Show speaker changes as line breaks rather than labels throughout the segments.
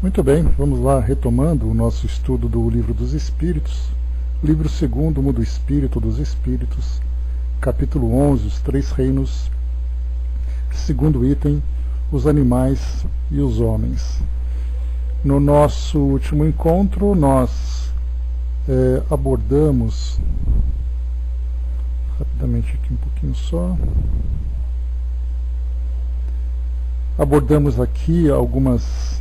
Muito bem, vamos lá, retomando o nosso estudo do Livro dos Espíritos, livro 2º, Mundo Espírito dos Espíritos, capítulo 11, os três reinos, segundo item, os animais e os homens. No nosso último encontro, nós abordamos, rapidamente aqui um pouquinho só, abordamos aqui alguns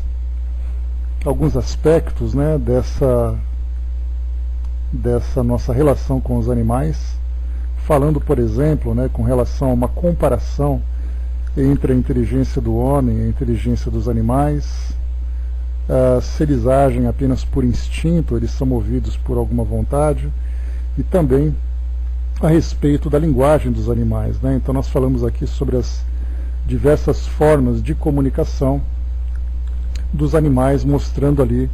aspectos, né, dessa nossa relação com os animais, falando, por exemplo, né, com relação a uma comparação entre a inteligência do homem e a inteligência dos animais, se eles agem apenas por instinto, eles são movidos por alguma vontade, e também a respeito da linguagem dos animais, né? Então nós falamos aqui sobre as diversas formas de comunicação dos animais, mostrando ali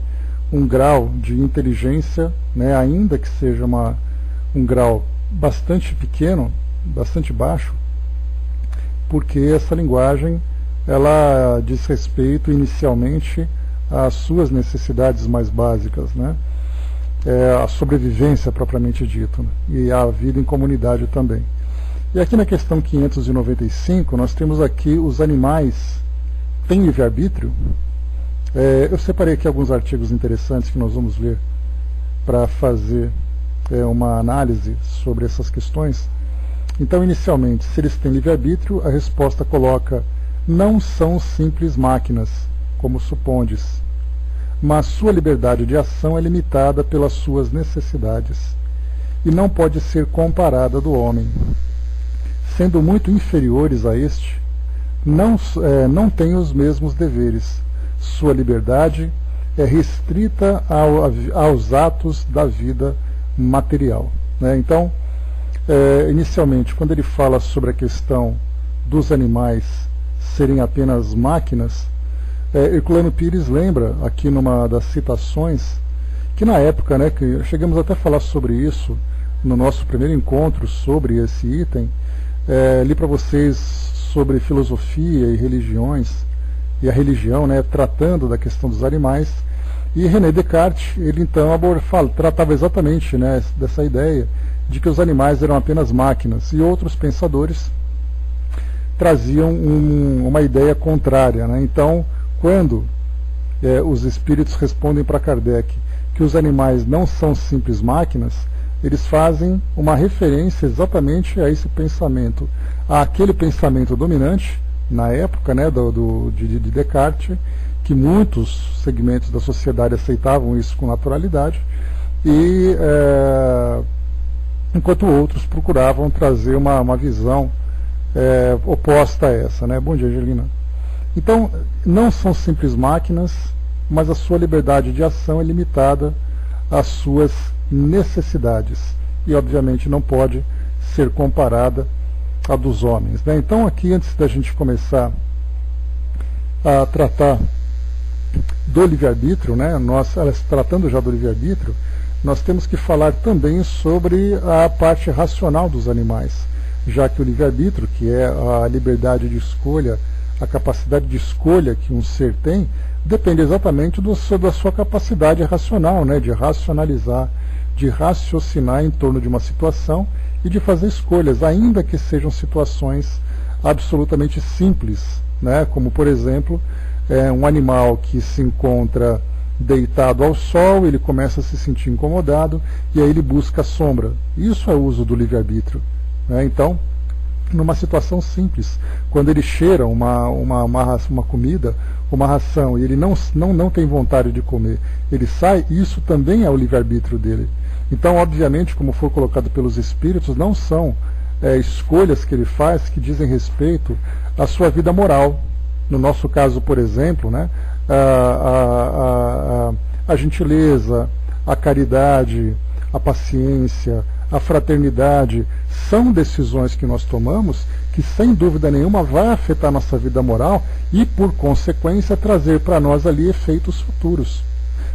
um grau de inteligência, né, ainda que seja um grau bastante pequeno, bastante baixo, porque essa linguagem ela diz respeito inicialmente às suas necessidades mais básicas, né, a sobrevivência propriamente dita, né, e a vida em comunidade também. E aqui na questão 595 nós temos aqui os animais têm livre-arbítrio. Eu separei aqui alguns artigos interessantes que nós vamos ler para fazer uma análise sobre essas questões. Então, inicialmente, se eles têm livre-arbítrio, a resposta coloca: não são simples máquinas, como supondes, mas sua liberdade de ação é limitada pelas suas necessidades e não pode ser comparada à do homem. Sendo muito inferiores a este, não têm os mesmos deveres. Sua liberdade é restrita aos atos da vida material, né? Então, inicialmente, quando ele fala sobre a questão dos animais serem apenas máquinas, Herculano Pires lembra, aqui numa das citações, que na época, né, que chegamos até a falar sobre isso no nosso primeiro encontro sobre esse item, li para vocês sobre filosofia e religiões, e a religião, né, tratando da questão dos animais, e René Descartes, ele então tratava exatamente, né, dessa ideia de que os animais eram apenas máquinas, e outros pensadores traziam uma ideia contrária, né? Então, quando os espíritos respondem para Kardec que os animais não são simples máquinas, eles fazem uma referência exatamente a esse pensamento, àquele pensamento dominante na época, né, de Descartes, que muitos segmentos da sociedade aceitavam isso com naturalidade, e enquanto outros procuravam trazer uma visão oposta a essa, né? Bom dia, Angelina. Então, não são simples máquinas, mas a sua liberdade de ação é limitada às suas necessidades, e obviamente não pode ser comparada a dos homens, né? Então, aqui, antes da gente começar a tratar do livre-arbítrio, né, tratando já do livre-arbítrio, nós temos que falar também sobre a parte racional dos animais, já que o livre-arbítrio, que é a liberdade de escolha, a capacidade de escolha que um ser tem, depende exatamente da sua capacidade racional, né, de racionalizar, de raciocinar em torno de uma situação e de fazer escolhas, ainda que sejam situações absolutamente simples, né? Como, por exemplo, um animal que se encontra deitado ao sol, ele começa a se sentir incomodado, e aí ele busca a sombra. Isso é o uso do livre-arbítrio, né? Então, numa situação simples, quando ele cheira uma comida, uma ração, e ele não tem vontade de comer, ele sai, isso também é o livre-arbítrio dele. Então, obviamente, como foi colocado pelos espíritos, não são escolhas que ele faz que dizem respeito à sua vida moral. No nosso caso, por exemplo, né, a gentileza, a caridade, a paciência, a fraternidade, são decisões que nós tomamos que, sem dúvida nenhuma, vai afetar nossa vida moral e, por consequência, trazer para nós ali efeitos futuros.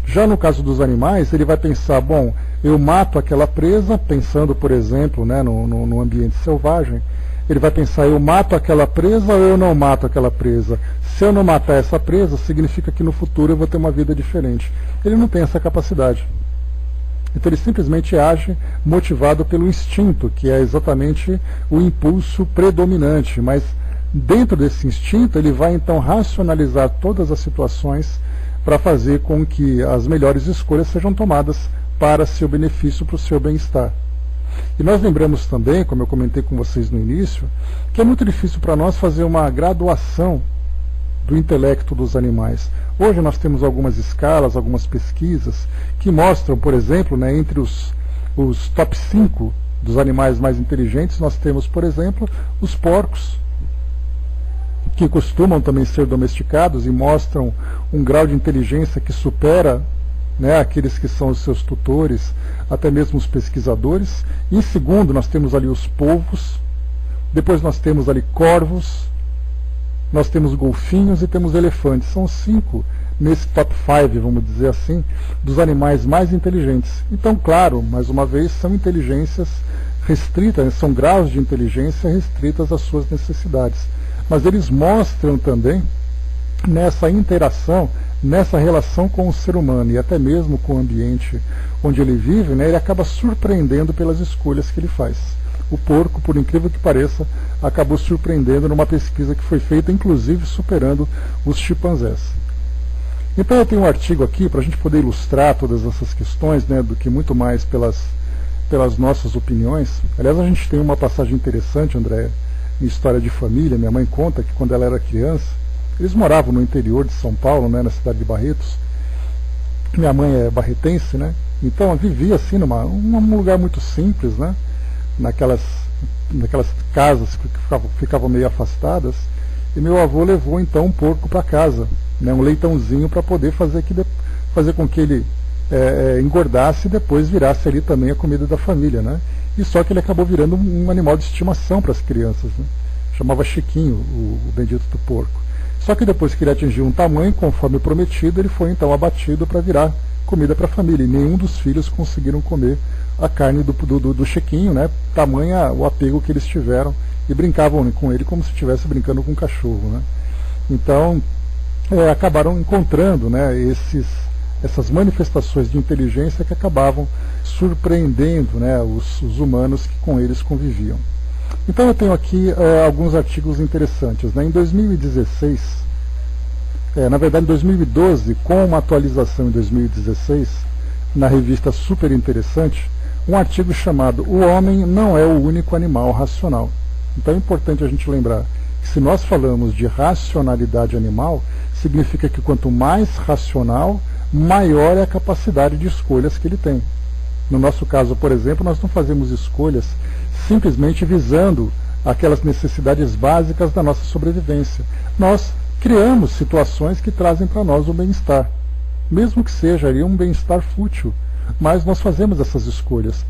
Já no caso dos animais, ele vai pensar: bom, eu mato aquela presa, pensando, por exemplo, né, no ambiente selvagem, ele vai pensar: eu mato aquela presa ou eu não mato aquela presa? se eu não matar essa presa, significa que no futuro eu vou ter uma vida diferente. Ele não tem essa capacidade. Então ele simplesmente age motivado pelo instinto, que é exatamente o impulso predominante, mas dentro desse instinto ele vai então racionalizar todas as situações para fazer com que as melhores escolhas sejam tomadas para seu benefício, para o seu bem-estar. E nós lembramos também, como eu comentei com vocês no início, que é muito difícil para nós fazer uma graduação do intelecto dos animais. Hoje nós temos algumas escalas, algumas pesquisas que mostram, por exemplo, né, entre os top 5 dos animais mais inteligentes, nós temos, por exemplo, os porcos, que costumam também ser domesticados e mostram um grau de inteligência que supera, né, aqueles que são os seus tutores, até mesmo os pesquisadores. Em segundo, nós temos ali os polvos, depois nós temos ali corvos, nós temos golfinhos e temos elefantes. São 5 nesse top 5, vamos dizer assim, dos animais mais inteligentes. Então, claro, mais uma vez, são inteligências restritas, são graus de inteligência restritas às suas necessidades. Mas eles mostram também nessa interação, nessa relação com o ser humano e até mesmo com o ambiente onde ele vive, né, ele acaba surpreendendo pelas escolhas que ele faz. O porco, por incrível que pareça, acabou surpreendendo numa pesquisa que foi feita, inclusive superando os chimpanzés. Então eu tenho um artigo aqui para a gente poder ilustrar todas essas questões, né, do que muito mais pelas nossas opiniões. Aliás, a gente tem uma passagem interessante, Andréia, em História de Família. Minha mãe conta que quando ela era criança, eles moravam no interior de São Paulo, né, na cidade de Barretos. Minha mãe é barretense, né? Então vivia assim num lugar muito simples, né? Naquelas casas que ficavam meio afastadas. E meu avô levou então um porco para casa, né, um leitãozinho, para poder fazer com que ele engordasse e depois virasse ali também a comida da família, né? E só que ele acabou virando um animal de estimação para as crianças, né? Chamava Chiquinho, o bendito do porco. Só que depois que ele atingiu um tamanho, conforme prometido, ele foi então abatido para virar comida para a família. E nenhum dos filhos conseguiram comer a carne do Chiquinho, né? Tamanha o apego que eles tiveram, e brincavam com ele como se estivesse brincando com um cachorro, né? Então acabaram encontrando, né, essas manifestações de inteligência que acabavam surpreendendo, né, os humanos que com eles conviviam. Então eu tenho aqui alguns artigos interessantes, né? Em 2016, na verdade em 2012, com uma atualização em 2016, na revista Super Interessante, um artigo chamado "O Homem Não é o Único Animal Racional". Então é importante a gente lembrar que se nós falamos de racionalidade animal, significa que quanto mais racional, maior é a capacidade de escolhas que ele tem. No nosso caso, por exemplo, nós não fazemos escolhas simplesmente visando aquelas necessidades básicas da nossa sobrevivência. Nós criamos situações que trazem para nós o bem-estar, mesmo que seja ali um bem-estar fútil, mas nós fazemos essas escolhas.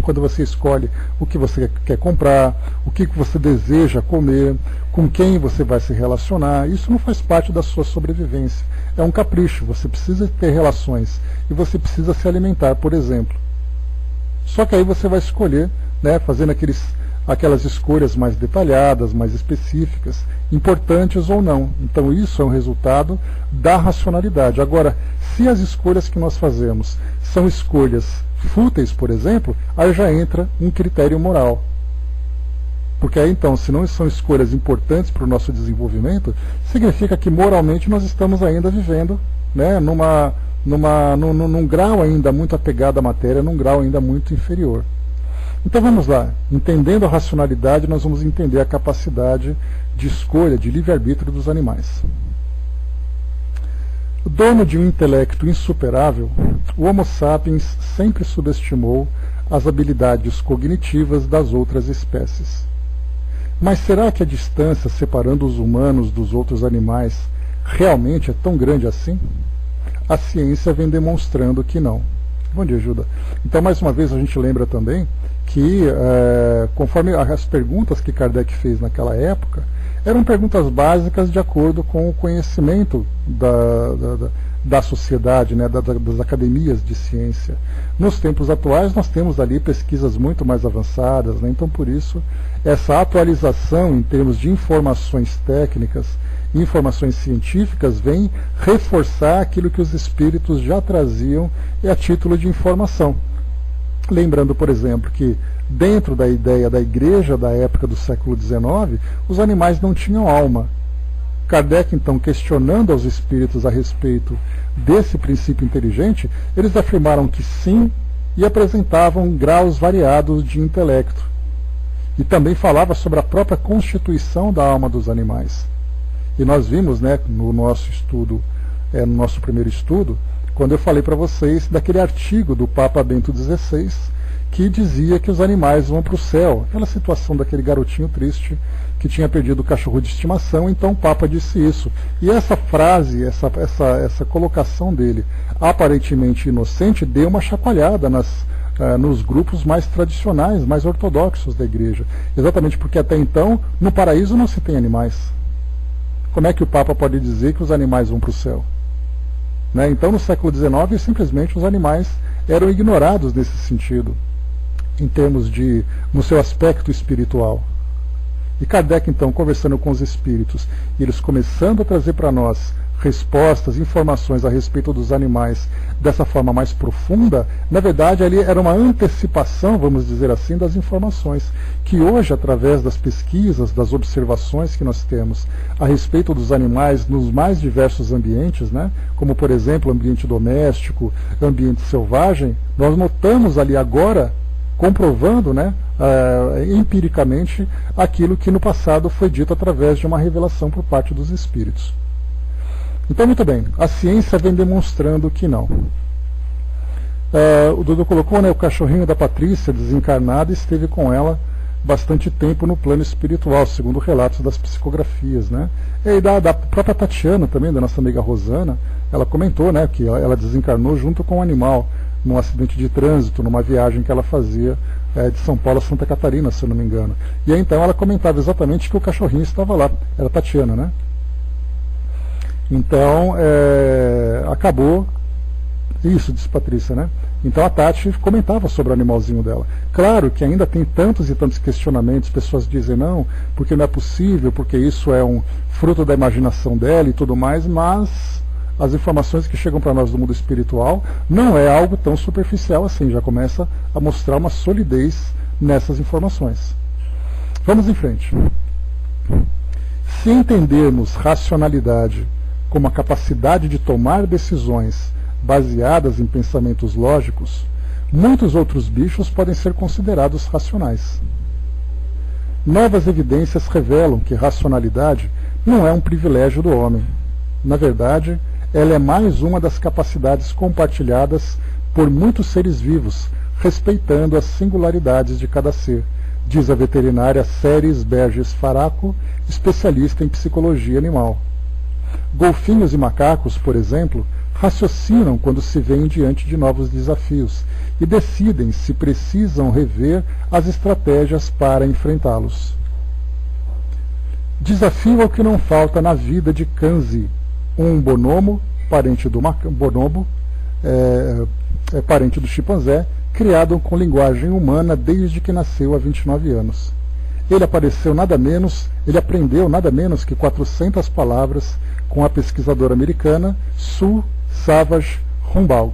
Quando você escolhe o que você quer comprar, o que você deseja comer, com quem você vai se relacionar, isso não faz parte da sua sobrevivência. É um capricho, você precisa ter relações e você precisa se alimentar, por exemplo. Só que aí você vai escolher, né, fazendo aquelas escolhas mais detalhadas, mais específicas, importantes ou não. Então isso é um resultado da racionalidade. Agora, se as escolhas que nós fazemos são escolhas fúteis, por exemplo, aí já entra um critério moral. Porque aí então, se não são escolhas importantes para o nosso desenvolvimento, significa que moralmente nós estamos ainda vivendo, né, num grau ainda muito apegado à matéria, num grau ainda muito inferior. Então vamos lá, entendendo a racionalidade, nós vamos entender a capacidade de escolha, de livre-arbítrio dos animais. Dono de um intelecto insuperável, o Homo sapiens sempre subestimou as habilidades cognitivas das outras espécies. Mas será que a distância separando os humanos dos outros animais realmente é tão grande assim? A ciência vem demonstrando que não. Bom dia, Juda. Então, mais uma vez, a gente lembra também que, conforme as perguntas que Kardec fez naquela época, Eram perguntas básicas de acordo com o conhecimento da sociedade, né, das academias de ciência. Nos tempos atuais nós temos ali pesquisas muito mais avançadas, né, então por isso essa atualização em termos de informações técnicas, informações científicas, vem reforçar aquilo que os espíritos já traziam a título de informação. Lembrando, por exemplo, que dentro da ideia da igreja da época do século XIX, os animais não tinham alma. Kardec, então, questionando aos espíritos a respeito desse princípio inteligente, eles afirmaram que sim e apresentavam graus variados de intelecto. E também falava sobre a própria constituição da alma dos animais. E nós vimos, né, no nosso estudo, no nosso primeiro estudo, quando eu falei para vocês daquele artigo do Papa Bento XVI, que dizia que os animais vão para o céu. Aquela situação daquele garotinho triste que tinha perdido o cachorro de estimação, então o Papa disse isso. E essa frase, essa colocação dele, aparentemente inocente, deu uma chacoalhada nos grupos mais tradicionais, mais ortodoxos da igreja. Exatamente porque até então, no paraíso não se tem animais. Como é que o Papa pode dizer que os animais vão para o céu? Né? Então, no século XIX, simplesmente os animais eram ignorados nesse sentido, em termos no seu aspecto espiritual. E Kardec, então, conversando com os espíritos, e eles começando a trazer para nós respostas, informações a respeito dos animais dessa forma mais profunda, na verdade ali era uma antecipação, vamos dizer assim, das informações que hoje, através das pesquisas, das observações que nós temos a respeito dos animais nos mais diversos ambientes, né, como por exemplo ambiente doméstico, ambiente selvagem, nós notamos ali agora, comprovando, né, empiricamente aquilo que no passado foi dito através de uma revelação por parte dos espíritos. Então, muito bem, a ciência vem demonstrando que não. O Dudu colocou, né, o cachorrinho da Patrícia, desencarnada, esteve com ela bastante tempo no plano espiritual, segundo relatos das psicografias. Né? E da própria Tatiana também, da nossa amiga Rosana, ela comentou, né, que ela desencarnou junto com um animal, num acidente de trânsito, numa viagem que ela fazia de São Paulo a Santa Catarina, se eu não me engano. E aí, então ela comentava exatamente que o cachorrinho estava lá, era a Tatiana, né? Então, acabou, isso, disse Patrícia, né? Então a Tati comentava sobre o animalzinho dela. Claro que ainda tem tantos e tantos questionamentos, pessoas dizem não, porque não é possível, porque isso é um fruto da imaginação dela e tudo mais, mas as informações que chegam para nós do mundo espiritual não é algo tão superficial assim, já começa a mostrar uma solidez nessas informações. Vamos em frente. Se entendermos racionalidade como a capacidade de tomar decisões baseadas em pensamentos lógicos, muitos outros bichos podem ser considerados racionais. Novas evidências revelam que racionalidade não é um privilégio do homem. Na verdade, ela é mais uma das capacidades compartilhadas por muitos seres vivos, respeitando as singularidades de cada ser, diz a veterinária Ceres Berges Faraco, especialista em psicologia animal. Golfinhos e macacos, por exemplo, raciocinam quando se veem diante de novos desafios e decidem se precisam rever as estratégias para enfrentá-los. Desafio é o que não falta na vida de Kanzi, um bonobo, parente do bonobo, parente do chimpanzé, criado com linguagem humana desde que nasceu há 29 anos. Ele aprendeu nada menos que 400 palavras com a pesquisadora americana Sue Savage Rumbaugh.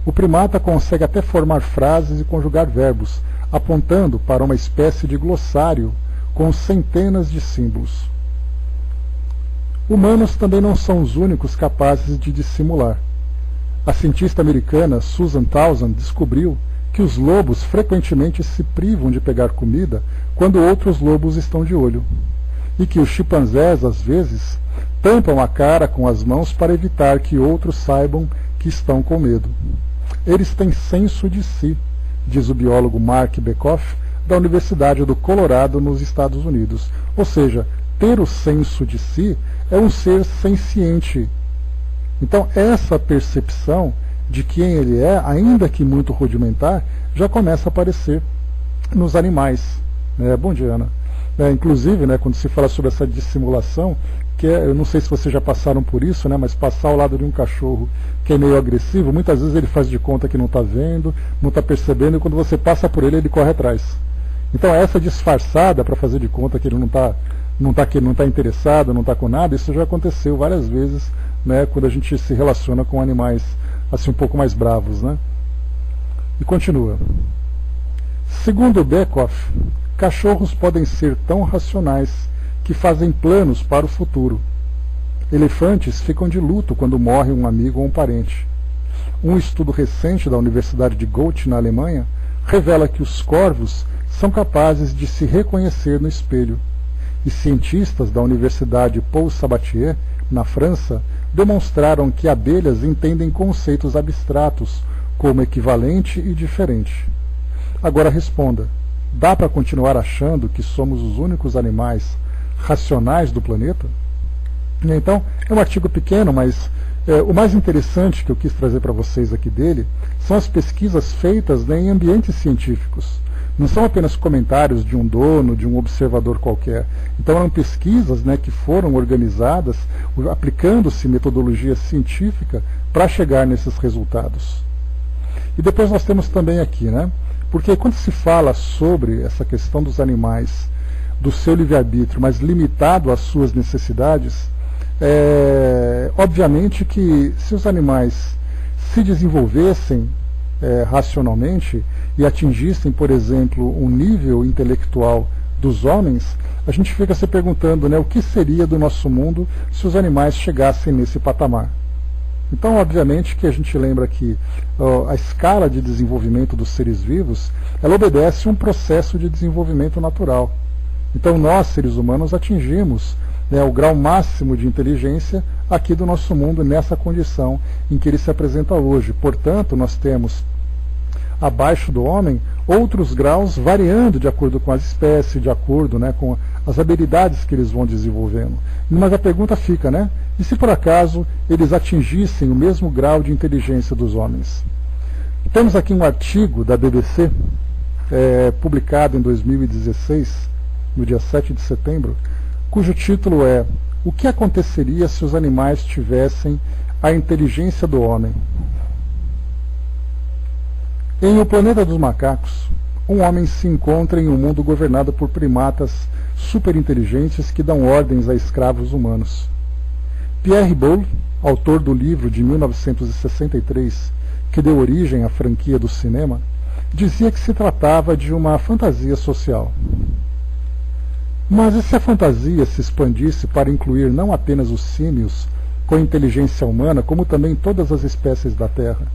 O primata consegue até formar frases e conjugar verbos, apontando para uma espécie de glossário com centenas de símbolos. Humanos também não são os únicos capazes de dissimular. A cientista americana Susan Townsend descobriu que os lobos frequentemente se privam de pegar comida quando outros lobos estão de olho, e que os chimpanzés, às vezes, tampam a cara com as mãos para evitar que outros saibam que estão com medo. Eles têm senso de si, diz o biólogo Mark Bekoff, da Universidade do Colorado, nos Estados Unidos. Ou seja, ter o senso de si é um ser senciente. Então, essa percepção de quem ele é, ainda que muito rudimentar, já começa a aparecer nos animais. Bom dia, Ana. Inclusive, né, quando se fala sobre essa dissimulação, eu não sei se vocês já passaram por isso, né, mas passar ao lado de um cachorro que é meio agressivo, muitas vezes ele faz de conta que não está vendo, não está percebendo, e quando você passa por ele, ele corre atrás. Então essa disfarçada para fazer de conta que ele não está interessado, não está com nada, isso já aconteceu várias vezes, né, quando a gente se relaciona com animais assim um pouco mais bravos, né? E continua. Segundo Beckhoff, cachorros podem ser tão racionais que fazem planos para o futuro. Elefantes ficam de luto quando morre um amigo ou um parente. Um estudo recente da Universidade de Gotha, na Alemanha, revela que os corvos são capazes de se reconhecer no espelho. E cientistas da Universidade Paul Sabatier, na França, demonstraram que abelhas entendem conceitos abstratos, como equivalente e diferente. Agora responda, dá para continuar achando que somos os únicos animais racionais do planeta? Então, é um artigo pequeno, mas o mais interessante que eu quis trazer para vocês aqui dele são as pesquisas feitas, né, em ambientes científicos. Não são apenas comentários de um dono, de um observador qualquer. Então eram pesquisas, né, que foram organizadas, aplicando-se metodologia científica para chegar nesses resultados. E depois nós temos também aqui, né, porque quando se fala sobre essa questão dos animais, do seu livre-arbítrio, mas limitado às suas necessidades, obviamente que se os animais se desenvolvessem racionalmente e atingissem, por exemplo, um nível intelectual dos homens, a gente fica se perguntando, né, o que seria do nosso mundo se os animais chegassem nesse patamar. Então, obviamente que a gente lembra que a escala de desenvolvimento dos seres vivos, ela obedece a um processo de desenvolvimento natural. Então nós, seres humanos, atingimos, né, o grau máximo de inteligência aqui do nosso mundo, nessa condição em que ele se apresenta hoje. Portanto, nós temos, abaixo do homem, outros graus variando de acordo com as espécies, de acordo, né, com as habilidades que eles vão desenvolvendo. Mas a pergunta fica, né, e se por acaso eles atingissem o mesmo grau de inteligência dos homens? Temos aqui um artigo da BBC, publicado em 2016, no dia 7 de setembro, cujo título é O que aconteceria se os animais tivessem a inteligência do homem? Em O Planeta dos Macacos, um homem se encontra em um mundo governado por primatas superinteligentes que dão ordens a escravos humanos. Pierre Boulle, autor do livro de 1963, que deu origem à franquia do cinema, dizia que se tratava de uma fantasia social. Mas e se a fantasia se expandisse para incluir não apenas os símios com inteligência humana, como também todas as espécies da Terra?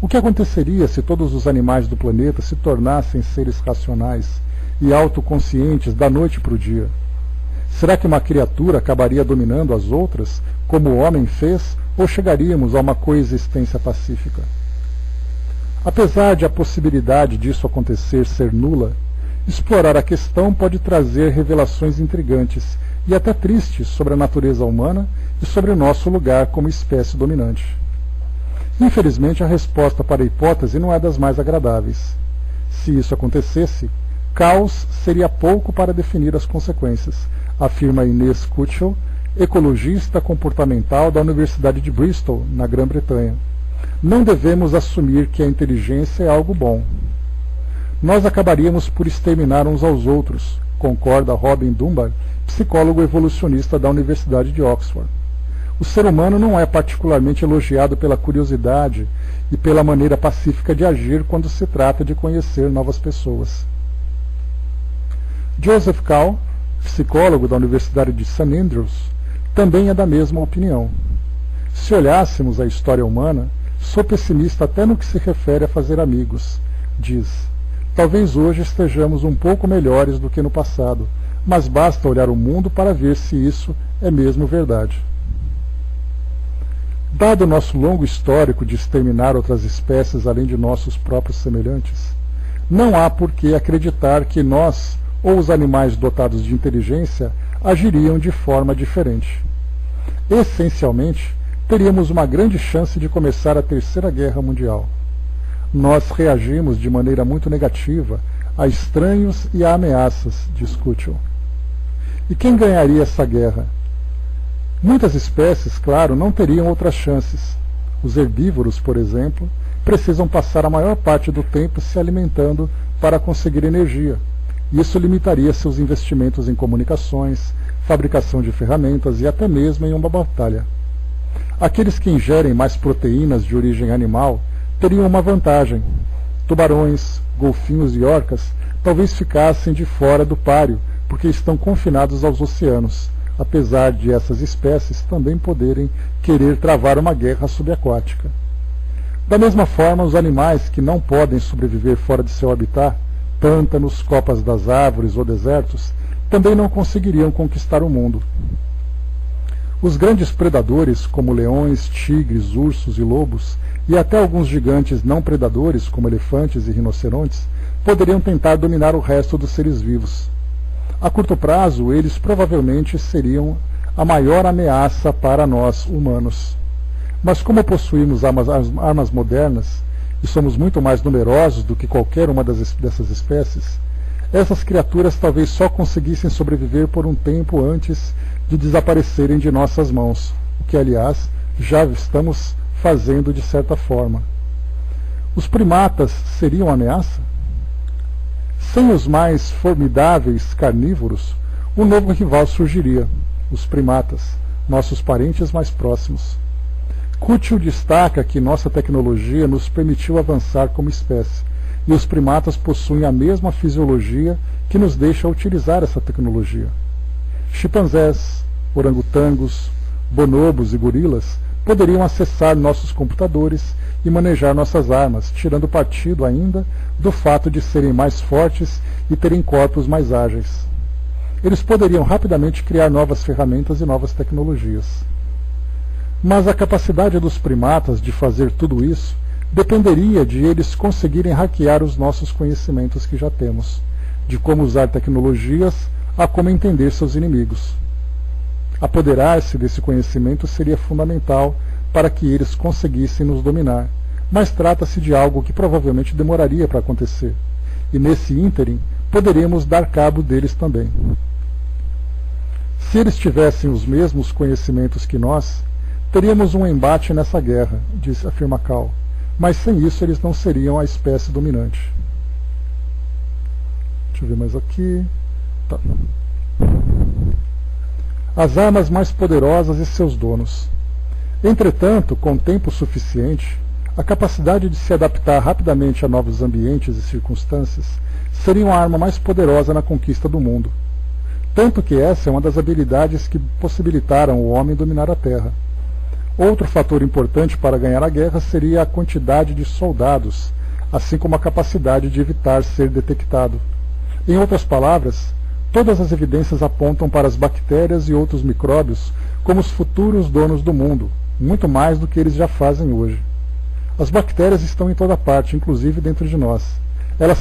O que aconteceria se todos os animais do planeta se tornassem seres racionais e autoconscientes da noite para o dia? Será que uma criatura acabaria dominando as outras, como o homem fez, ou chegaríamos a uma coexistência pacífica? Apesar de a possibilidade disso acontecer ser nula, explorar a questão pode trazer revelações intrigantes e até tristes sobre a natureza humana e sobre o nosso lugar como espécie dominante. Infelizmente, a resposta para a hipótese não é das mais agradáveis. Se isso acontecesse, caos seria pouco para definir as consequências, afirma Inês Kutschel, ecologista comportamental da Universidade de Bristol, na Grã-Bretanha. Não devemos assumir que a inteligência é algo bom. Nós acabaríamos por exterminar uns aos outros, concorda Robin Dunbar, psicólogo evolucionista da Universidade de Oxford. O ser humano não é particularmente elogiado pela curiosidade e pela maneira pacífica de agir quando se trata de conhecer novas pessoas. Joseph Kahl, psicólogo da Universidade de St. Andrews, também é da mesma opinião. Se olhássemos a história humana, sou pessimista até no que se refere a fazer amigos, diz. Talvez hoje estejamos um pouco melhores do que no passado, mas basta olhar o mundo para ver se isso é mesmo verdade. Dado o nosso longo histórico de exterminar outras espécies além de nossos próprios semelhantes, não há por que acreditar que nós, ou os animais dotados de inteligência, agiriam de forma diferente. Essencialmente, teríamos uma grande chance de começar a Terceira Guerra Mundial. Nós reagimos de maneira muito negativa a estranhos e a ameaças, diz Kutschel. E quem ganharia essa guerra? Muitas espécies, claro, não teriam outras chances. Os herbívoros, por exemplo, precisam passar a maior parte do tempo se alimentando para conseguir energia. Isso limitaria seus investimentos em comunicações, fabricação de ferramentas e até mesmo em uma batalha. Aqueles que ingerem mais proteínas de origem animal teriam uma vantagem. Tubarões, golfinhos e orcas talvez ficassem de fora do páreo, porque estão confinados aos oceanos, apesar de essas espécies também poderem querer travar uma guerra subaquática. Da mesma forma, os animais que não podem sobreviver fora de seu habitat, pântanos, copas das árvores ou desertos, também não conseguiriam conquistar o mundo. Os grandes predadores, como leões, tigres, ursos e lobos, e até alguns gigantes não predadores, como elefantes e rinocerontes, poderiam tentar dominar o resto dos seres vivos. A curto prazo, eles provavelmente seriam a maior ameaça para nós, humanos. Mas como possuímos armas modernas, e somos muito mais numerosos do que qualquer uma dessas espécies, essas criaturas talvez só conseguissem sobreviver por um tempo antes de desaparecerem de nossas mãos, o que, aliás, já estamos fazendo de certa forma. Os primatas seriam ameaça? Sem os mais formidáveis carnívoros, um novo rival surgiria, os primatas, nossos parentes mais próximos. Cutchl destaca que nossa tecnologia nos permitiu avançar como espécie, e os primatas possuem a mesma fisiologia que nos deixa utilizar essa tecnologia. Chimpanzés, orangotangos, bonobos e gorilas poderiam acessar nossos computadores e manejar nossas armas, tirando partido ainda do fato de serem mais fortes e terem corpos mais ágeis. Eles poderiam rapidamente criar novas ferramentas e novas tecnologias. Mas a capacidade dos primatas de fazer tudo isso dependeria de eles conseguirem hackear os nossos conhecimentos que já temos, de como usar tecnologias a como entender seus inimigos. Apoderar-se desse conhecimento seria fundamental para que eles conseguissem nos dominar, mas trata-se de algo que provavelmente demoraria para acontecer, e nesse ínterim poderíamos dar cabo deles também. Se eles tivessem os mesmos conhecimentos que nós, teríamos um embate nessa guerra, afirma Cal, mas sem isso eles não seriam a espécie dominante. Deixa eu ver mais aqui. Tá. As armas mais poderosas e seus donos. Entretanto, com tempo suficiente, a capacidade de se adaptar rapidamente a novos ambientes e circunstâncias seria uma arma mais poderosa na conquista do mundo. Tanto que essa é uma das habilidades que possibilitaram o homem dominar a Terra. Outro fator importante para ganhar a guerra seria a quantidade de soldados, assim como a capacidade de evitar ser detectado. Em outras palavras, todas as evidências apontam para as bactérias e outros micróbios como os futuros donos do mundo, muito mais do que eles já fazem hoje. As bactérias estão em toda parte, inclusive dentro de nós. Elas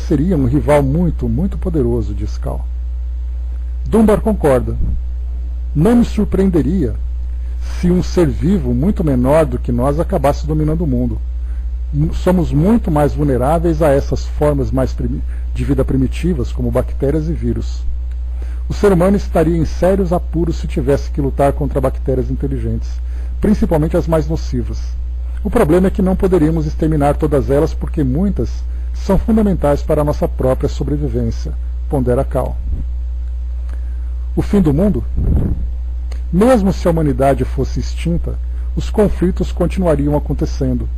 seriam um rival muito, muito poderoso, diz Cal. Dunbar concorda. Não me surpreenderia se um ser vivo muito menor do que nós acabasse dominando o mundo. Somos muito mais vulneráveis a essas formas de vida primitivas, como bactérias e vírus. O ser humano estaria em sérios apuros se tivesse que lutar contra bactérias inteligentes, principalmente as mais nocivas. O problema é que não poderíamos exterminar todas elas porque muitas são fundamentais para a nossa própria sobrevivência, pondera Cal. O fim do mundo? Mesmo se a humanidade fosse extinta, os conflitos continuariam acontecendo.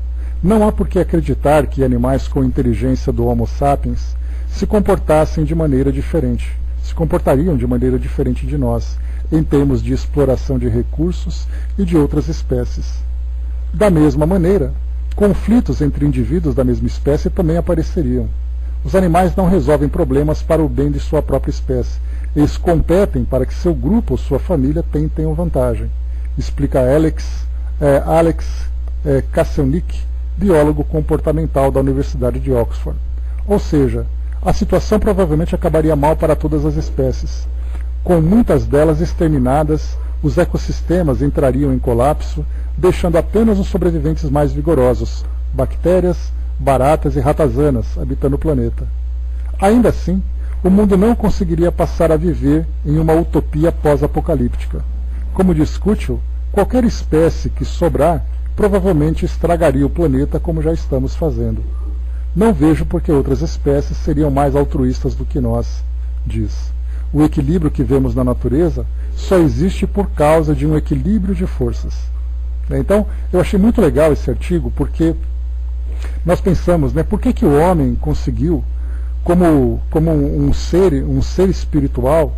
Não há por que acreditar que animais com inteligência do Homo sapiens se comportariam de maneira diferente de nós, em termos de exploração de recursos e de outras espécies. Da mesma maneira, conflitos entre indivíduos da mesma espécie também apareceriam. Os animais não resolvem problemas para o bem de sua própria espécie. Eles competem para que seu grupo ou sua família tenham vantagem, explica Alex Kasselnik, biólogo comportamental da Universidade de Oxford. Ou seja, a situação provavelmente acabaria mal para todas as espécies. Com muitas delas exterminadas, os ecossistemas entrariam em colapso, deixando apenas os sobreviventes mais vigorosos, bactérias, baratas e ratazanas, habitando o planeta. Ainda assim, o mundo não conseguiria passar a viver em uma utopia pós-apocalíptica. Como diz Kutschel, qualquer espécie que sobrar provavelmente estragaria o planeta como já estamos fazendo. Não vejo por que outras espécies seriam mais altruístas do que nós, diz. O equilíbrio que vemos na natureza só existe por causa de um equilíbrio de forças. Então, eu achei muito legal esse artigo, porque nós pensamos, por que o homem conseguiu, como um ser espiritual,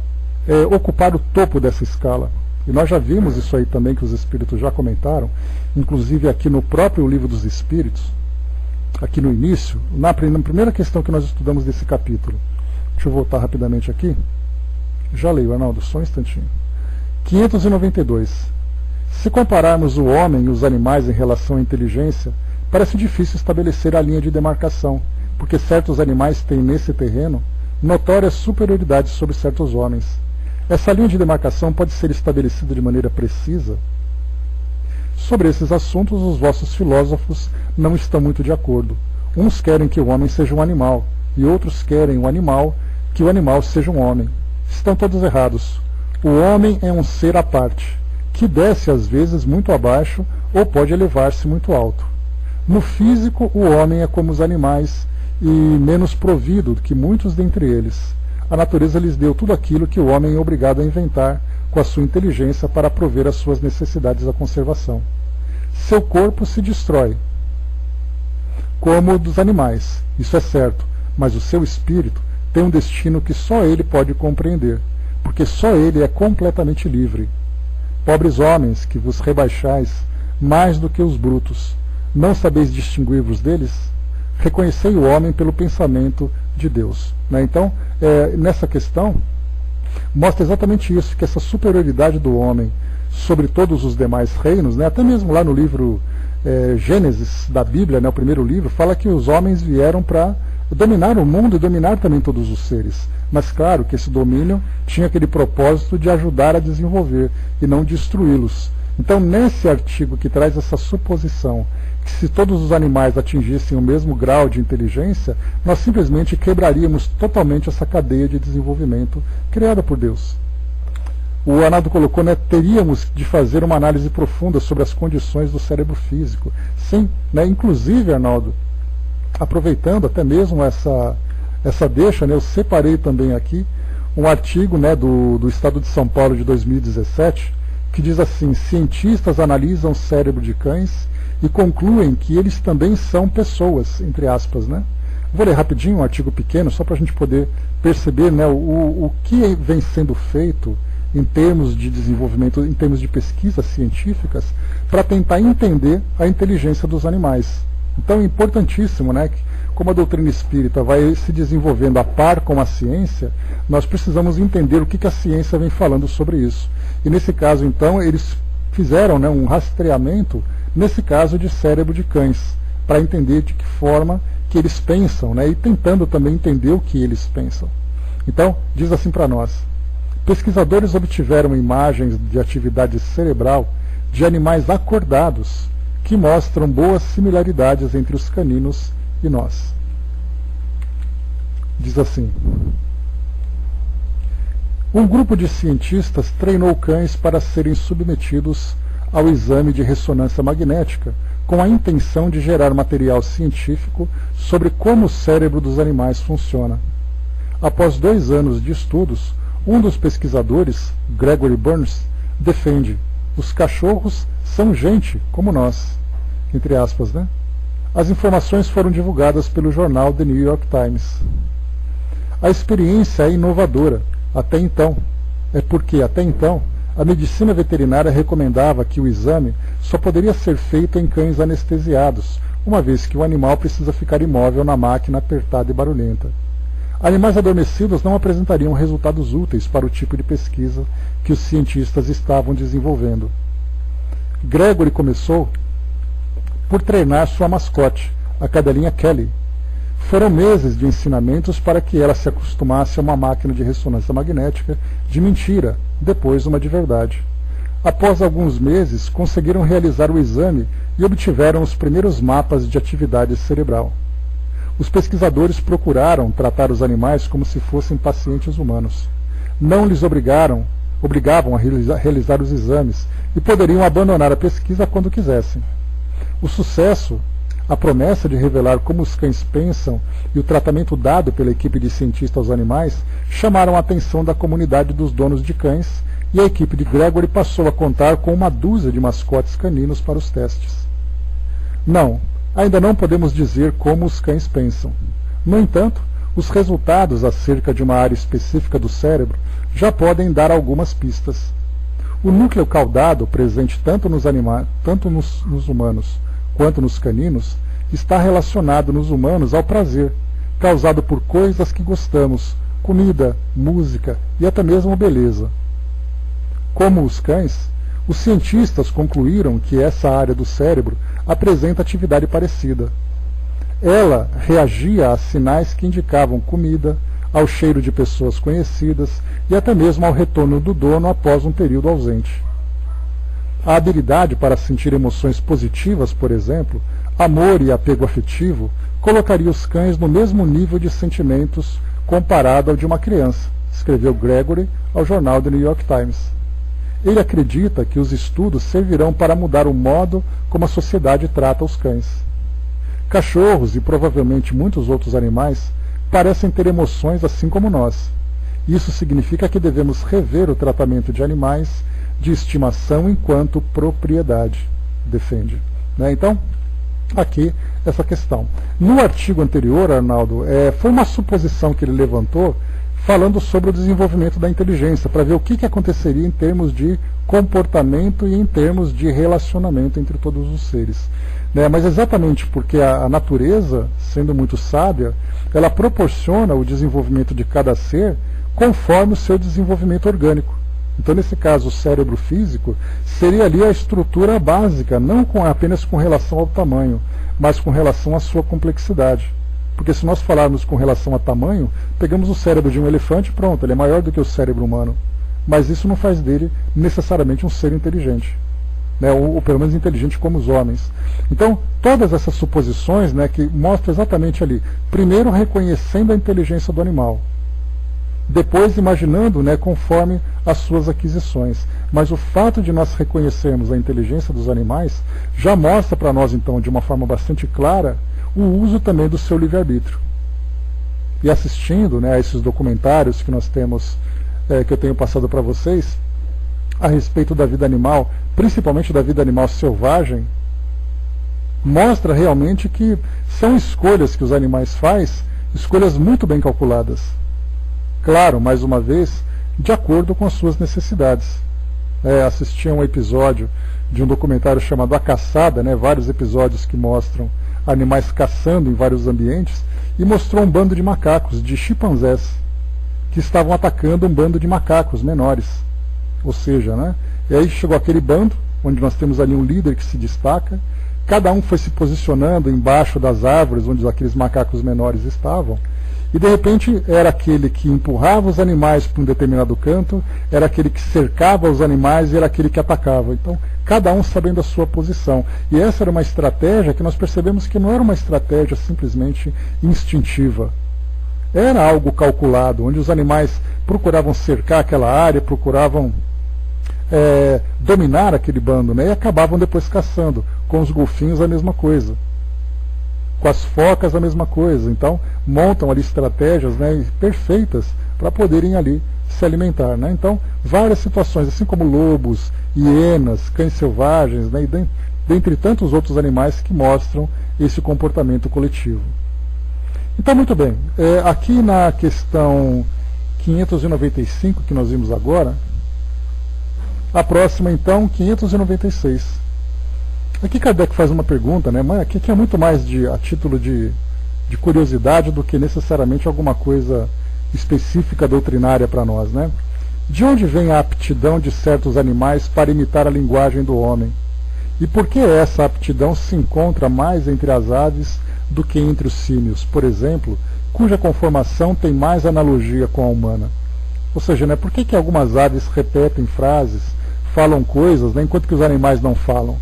ocupar o topo dessa escala? E nós já vimos isso aí também, que os espíritos já comentaram, inclusive aqui no próprio Livro dos Espíritos, aqui no início, na primeira questão que nós estudamos desse capítulo. Deixa eu voltar rapidamente aqui. Já leio, Arnaldo, só um instantinho. 592. Se compararmos o homem e os animais em relação à inteligência, parece difícil estabelecer a linha de demarcação, porque certos animais têm nesse terreno notória superioridade sobre certos homens. Essa linha de demarcação pode ser estabelecida de maneira precisa? Sobre esses assuntos, os vossos filósofos não estão muito de acordo. Uns querem que o homem seja um animal, e outros querem que o animal seja um homem. Estão todos errados. O homem é um ser à parte, que desce às vezes muito abaixo ou pode elevar-se muito alto. No físico, o homem é como os animais e menos provido do que muitos dentre eles. A natureza lhes deu tudo aquilo que o homem é obrigado a inventar com a sua inteligência para prover as suas necessidades da conservação. Seu corpo se destrói, como o dos animais, isso é certo, mas o seu espírito tem um destino que só ele pode compreender, porque só ele é completamente livre. Pobres homens, que vos rebaixais mais do que os brutos, não sabeis distinguir-vos deles? Reconhecei o homem pelo pensamento de Deus. Então, nessa questão, mostra exatamente isso, que essa superioridade do homem sobre todos os demais reinos, até mesmo lá no livro Gênesis da Bíblia, o primeiro livro, fala que os homens vieram para dominar o mundo e dominar também todos os seres. Mas claro que esse domínio tinha aquele propósito de ajudar a desenvolver e não destruí-los. Então, nesse artigo que traz essa suposição que se todos os animais atingissem o mesmo grau de inteligência, nós simplesmente quebraríamos totalmente essa cadeia de desenvolvimento criada por Deus. O Arnaldo colocou, teríamos de fazer uma análise profunda sobre as condições do cérebro físico. Sim, inclusive, Arnaldo, aproveitando até mesmo essa deixa, eu separei também aqui um artigo do Estado de São Paulo de 2017, que diz assim: cientistas analisam o cérebro de cães e concluem que eles também são pessoas, entre aspas. Vou ler rapidinho um artigo pequeno, só para a gente poder perceber o que vem sendo feito em termos de desenvolvimento, em termos de pesquisas científicas, para tentar entender a inteligência dos animais. Então é importantíssimo, que como a doutrina espírita vai se desenvolvendo a par com a ciência, nós precisamos entender o que a ciência vem falando sobre isso. E nesse caso, então, eles fizeram um rastreamento, nesse caso de cérebro de cães, para entender de que forma que eles pensam, e tentando também entender o que eles pensam. Então, diz assim para nós: pesquisadores obtiveram imagens de atividade cerebral de animais acordados que mostram boas similaridades entre os caninos e nós. Diz assim: um grupo de cientistas treinou cães para serem submetidos ao exame de ressonância magnética com a intenção de gerar material científico sobre como o cérebro dos animais funciona. Após 2 anos de estudos, um dos pesquisadores, Gregory Burns, defende: os cachorros são gente como nós, entre aspas. As informações foram divulgadas pelo jornal The New York Times. A experiência é inovadora, até então. É porque, até então, a medicina veterinária recomendava que o exame só poderia ser feito em cães anestesiados, uma vez que o animal precisa ficar imóvel na máquina apertada e barulhenta. Animais adormecidos não apresentariam resultados úteis para o tipo de pesquisa que os cientistas estavam desenvolvendo. Gregory começou por treinar sua mascote, a cadelinha Kelly. Foram meses de ensinamentos para que ela se acostumasse a uma máquina de ressonância magnética de mentira, depois uma de verdade. Após alguns meses, conseguiram realizar o exame e obtiveram os primeiros mapas de atividade cerebral. os pesquisadores procuraram tratar os animais como se fossem pacientes humanos. Não lhes obrigavam a realizar os exames e poderiam abandonar a pesquisa quando quisessem. O sucesso, a promessa de revelar como os cães pensam e o tratamento dado pela equipe de cientistas aos animais chamaram a atenção da comunidade dos donos de cães, e a equipe de Gregory passou a contar com uma dúzia de mascotes caninos para os testes. Não, ainda não podemos dizer como os cães pensam. No entanto, os resultados acerca de uma área específica do cérebro já podem dar algumas pistas. O núcleo caudado, presente tanto nos humanos quanto nos caninos, está relacionado nos humanos ao prazer, causado por coisas que gostamos, comida, música e até mesmo beleza. Como os cães, os cientistas concluíram que essa área do cérebro apresenta atividade parecida. Ela reagia a sinais que indicavam comida, ao cheiro de pessoas conhecidas e até mesmo ao retorno do dono após um período ausente. A habilidade para sentir emoções positivas, por exemplo, amor e apego afetivo, colocaria os cães no mesmo nível de sentimentos comparado ao de uma criança, escreveu Gregory ao jornal The New York Times. Ele acredita que os estudos servirão para mudar o modo como a sociedade trata os cães. Cachorros e provavelmente muitos outros animais parecem ter emoções assim como nós. Isso significa que devemos rever o tratamento de animais de estimação enquanto propriedade, defende. Então, aqui essa questão. No artigo anterior, Arnaldo, foi uma suposição que ele levantou falando sobre o desenvolvimento da inteligência, para ver o que aconteceria em termos de comportamento e em termos de relacionamento entre todos os seres. Mas exatamente porque a natureza, sendo muito sábia, ela proporciona o desenvolvimento de cada ser conforme o seu desenvolvimento orgânico. Então, nesse caso, o cérebro físico seria ali a estrutura básica, não apenas com relação ao tamanho, mas com relação à sua complexidade. Porque se nós falarmos com relação a tamanho, pegamos o cérebro de um elefante e pronto, ele é maior do que o cérebro humano. Mas isso não faz dele necessariamente um ser inteligente, ou pelo menos inteligente como os homens. Então, todas essas suposições que mostram exatamente ali, primeiro reconhecendo a inteligência do animal, depois imaginando conforme as suas aquisições. Mas o fato de nós reconhecermos a inteligência dos animais já mostra para nós, então, de uma forma bastante clara, o uso também do seu livre-arbítrio. E assistindo a esses documentários que nós temos, que eu tenho passado para vocês, a respeito da vida animal, principalmente da vida animal selvagem, mostra realmente que são escolhas que os animais fazem, escolhas muito bem calculadas. Claro, mais uma vez, de acordo com as suas necessidades. Assisti a um episódio de um documentário chamado A Caçada, vários episódios que mostram animais caçando em vários ambientes, e mostrou um bando de macacos, de chimpanzés, que estavam atacando um bando de macacos menores. Ou seja, e aí chegou aquele bando, onde nós temos ali um líder que se destaca, cada um foi se posicionando embaixo das árvores onde aqueles macacos menores estavam, e de repente era aquele que empurrava os animais para um determinado canto, era aquele que cercava os animais e era aquele que atacava. Então, cada um sabendo a sua posição. E essa era uma estratégia que nós percebemos que não era uma estratégia simplesmente instintiva. Era algo calculado, onde os animais procuravam cercar aquela área, procuravam dominar aquele bando, e acabavam depois caçando. Com os golfinhos a mesma coisa. Com as focas a mesma coisa. Então, montam ali estratégias perfeitas para poderem ali se alimentar. Então, várias situações, assim como lobos, hienas, cães selvagens, e dentre tantos outros animais que mostram esse comportamento coletivo. Então, muito bem. Aqui na questão 595, que nós vimos agora, a próxima, então, 596. Aqui Kardec faz uma pergunta, mas que é muito mais a título de curiosidade do que necessariamente alguma coisa específica doutrinária para nós. De onde vem a aptidão de certos animais para imitar a linguagem do homem? E por que essa aptidão se encontra mais entre as aves do que entre os símios, por exemplo, cuja conformação tem mais analogia com a humana? Ou seja, por que algumas aves repetem frases, falam coisas, enquanto que os animais não falam?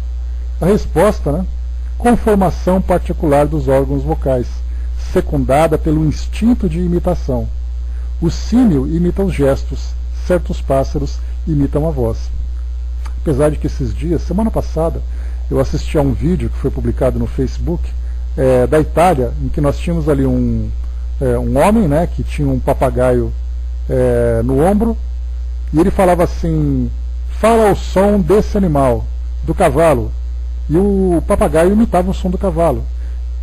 A resposta, conformação particular dos órgãos vocais, secundada pelo instinto de imitação. O símil imita os gestos, certos pássaros imitam a voz. Apesar de que esses dias, semana passada, eu assisti a um vídeo que foi publicado no Facebook da Itália, em que nós tínhamos ali um homem, né, que tinha um papagaio no ombro, e ele falava assim: fala ao som desse animal, do cavalo. E o papagaio imitava o som do cavalo.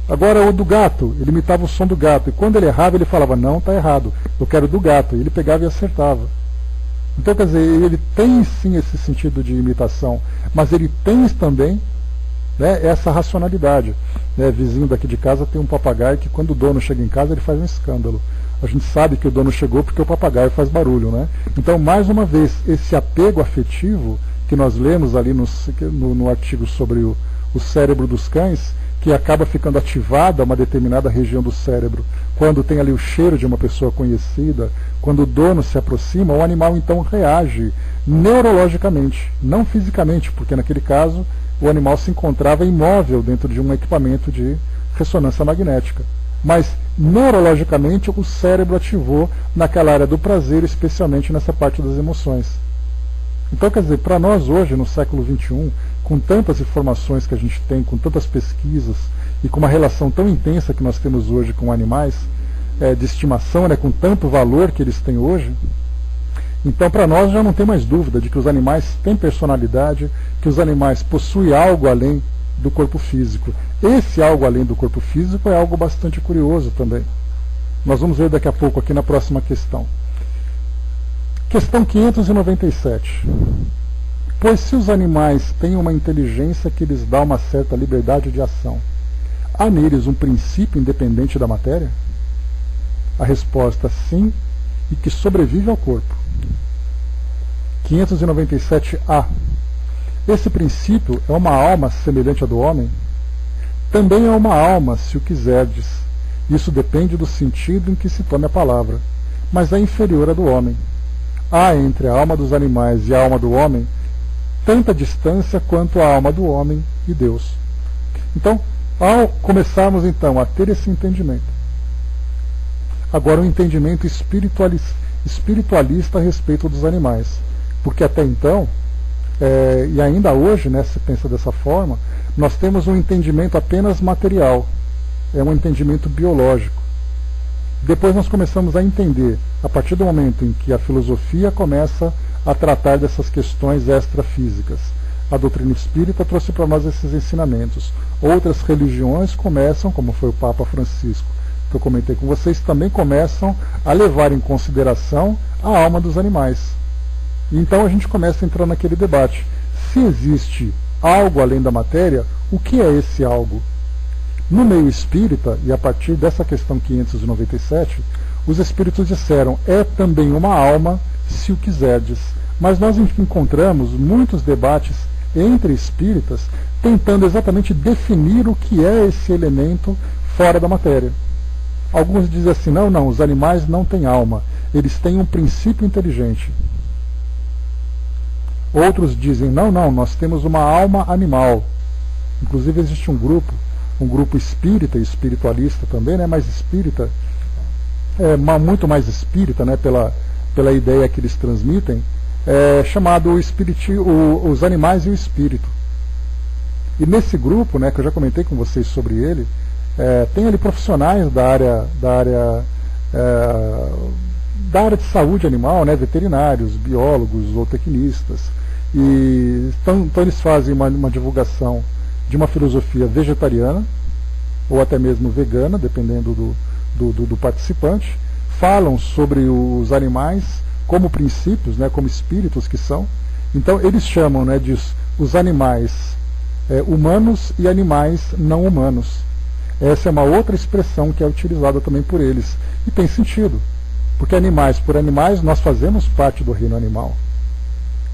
Agora o do gato, ele imitava o som do gato. E quando ele errava, ele falava: não, está errado, eu quero do gato. E ele pegava e acertava. Então, quer dizer, ele tem sim esse sentido de imitação, mas ele tem também, né, essa racionalidade. Vizinho daqui de casa tem um papagaio que, quando o dono chega em casa, ele faz um escândalo. A gente sabe que o dono chegou porque o papagaio faz barulho, né? Então, mais uma vez, esse apego afetivo que nós lemos ali no artigo sobre o cérebro dos cães, que acaba ficando ativada uma determinada região do cérebro, quando tem ali o cheiro de uma pessoa conhecida, quando o dono se aproxima, o animal então reage neurologicamente, não fisicamente, porque naquele caso o animal se encontrava imóvel dentro de um equipamento de ressonância magnética. Mas neurologicamente o cérebro ativou naquela área do prazer, especialmente nessa parte das emoções. Então, quer dizer, para nós hoje, no século XXI, com tantas informações que a gente tem, com tantas pesquisas e com uma relação tão intensa que nós temos hoje com animais de estimação, né, com tanto valor que eles têm hoje, então para nós já não tem mais dúvida de que os animais têm personalidade, que os animais possuem algo além do corpo físico. Esse algo além do corpo físico é algo bastante curioso também. Nós vamos ver daqui a pouco aqui na próxima questão. Questão 597. Pois se os animais têm uma inteligência que lhes dá uma certa liberdade de ação, há neles um princípio independente da matéria? A resposta sim, e que sobrevive ao corpo. 597A. Esse princípio é uma alma semelhante à do homem? Também é uma alma, se o quiserdes. Isso depende do sentido em que se tome a palavra, mas é inferior à do homem. Há entre a alma dos animais e a alma do homem tanta distância quanto a alma do homem e Deus. Então, ao começarmos então a ter esse entendimento, agora um entendimento espiritualista a respeito dos animais, porque até então, e ainda hoje, né, se pensa dessa forma, nós temos um entendimento apenas material, é um entendimento biológico. Depois nós começamos a entender, a partir do momento em que a filosofia começa a tratar dessas questões extrafísicas. A doutrina espírita trouxe para nós esses ensinamentos. Outras religiões começam, como foi o Papa Francisco, que eu comentei com vocês, também começam a levar em consideração a alma dos animais. Então a gente começa a entrar naquele debate. Se existe algo além da matéria, o que é esse algo? No meio espírita, e a partir dessa questão 597, os espíritos disseram: é também uma alma, se o quiserdes. Mas nós encontramos muitos debates entre espíritas tentando exatamente definir o que é esse elemento fora da matéria. Alguns dizem assim: não, os animais não têm alma, eles têm um princípio inteligente. Outros dizem: não, nós temos uma alma animal. Inclusive existe um grupo espírita e espiritualista também, né, mas espírita, muito mais espírita, né, pela ideia que eles transmitem, chamado Os Animais e o Espírito. E nesse grupo, né, que eu já comentei com vocês sobre ele, tem ali profissionais da área de saúde animal, né, veterinários, biólogos, zootecnistas, e então eles fazem uma divulgação de uma filosofia vegetariana, ou até mesmo vegana, dependendo do participante, falam sobre os animais como princípios, né, como espíritos que são. Então eles chamam, né, de os animais humanos e animais não humanos. Essa é uma outra expressão que é utilizada também por eles. E tem sentido, porque animais por animais nós fazemos parte do reino animal.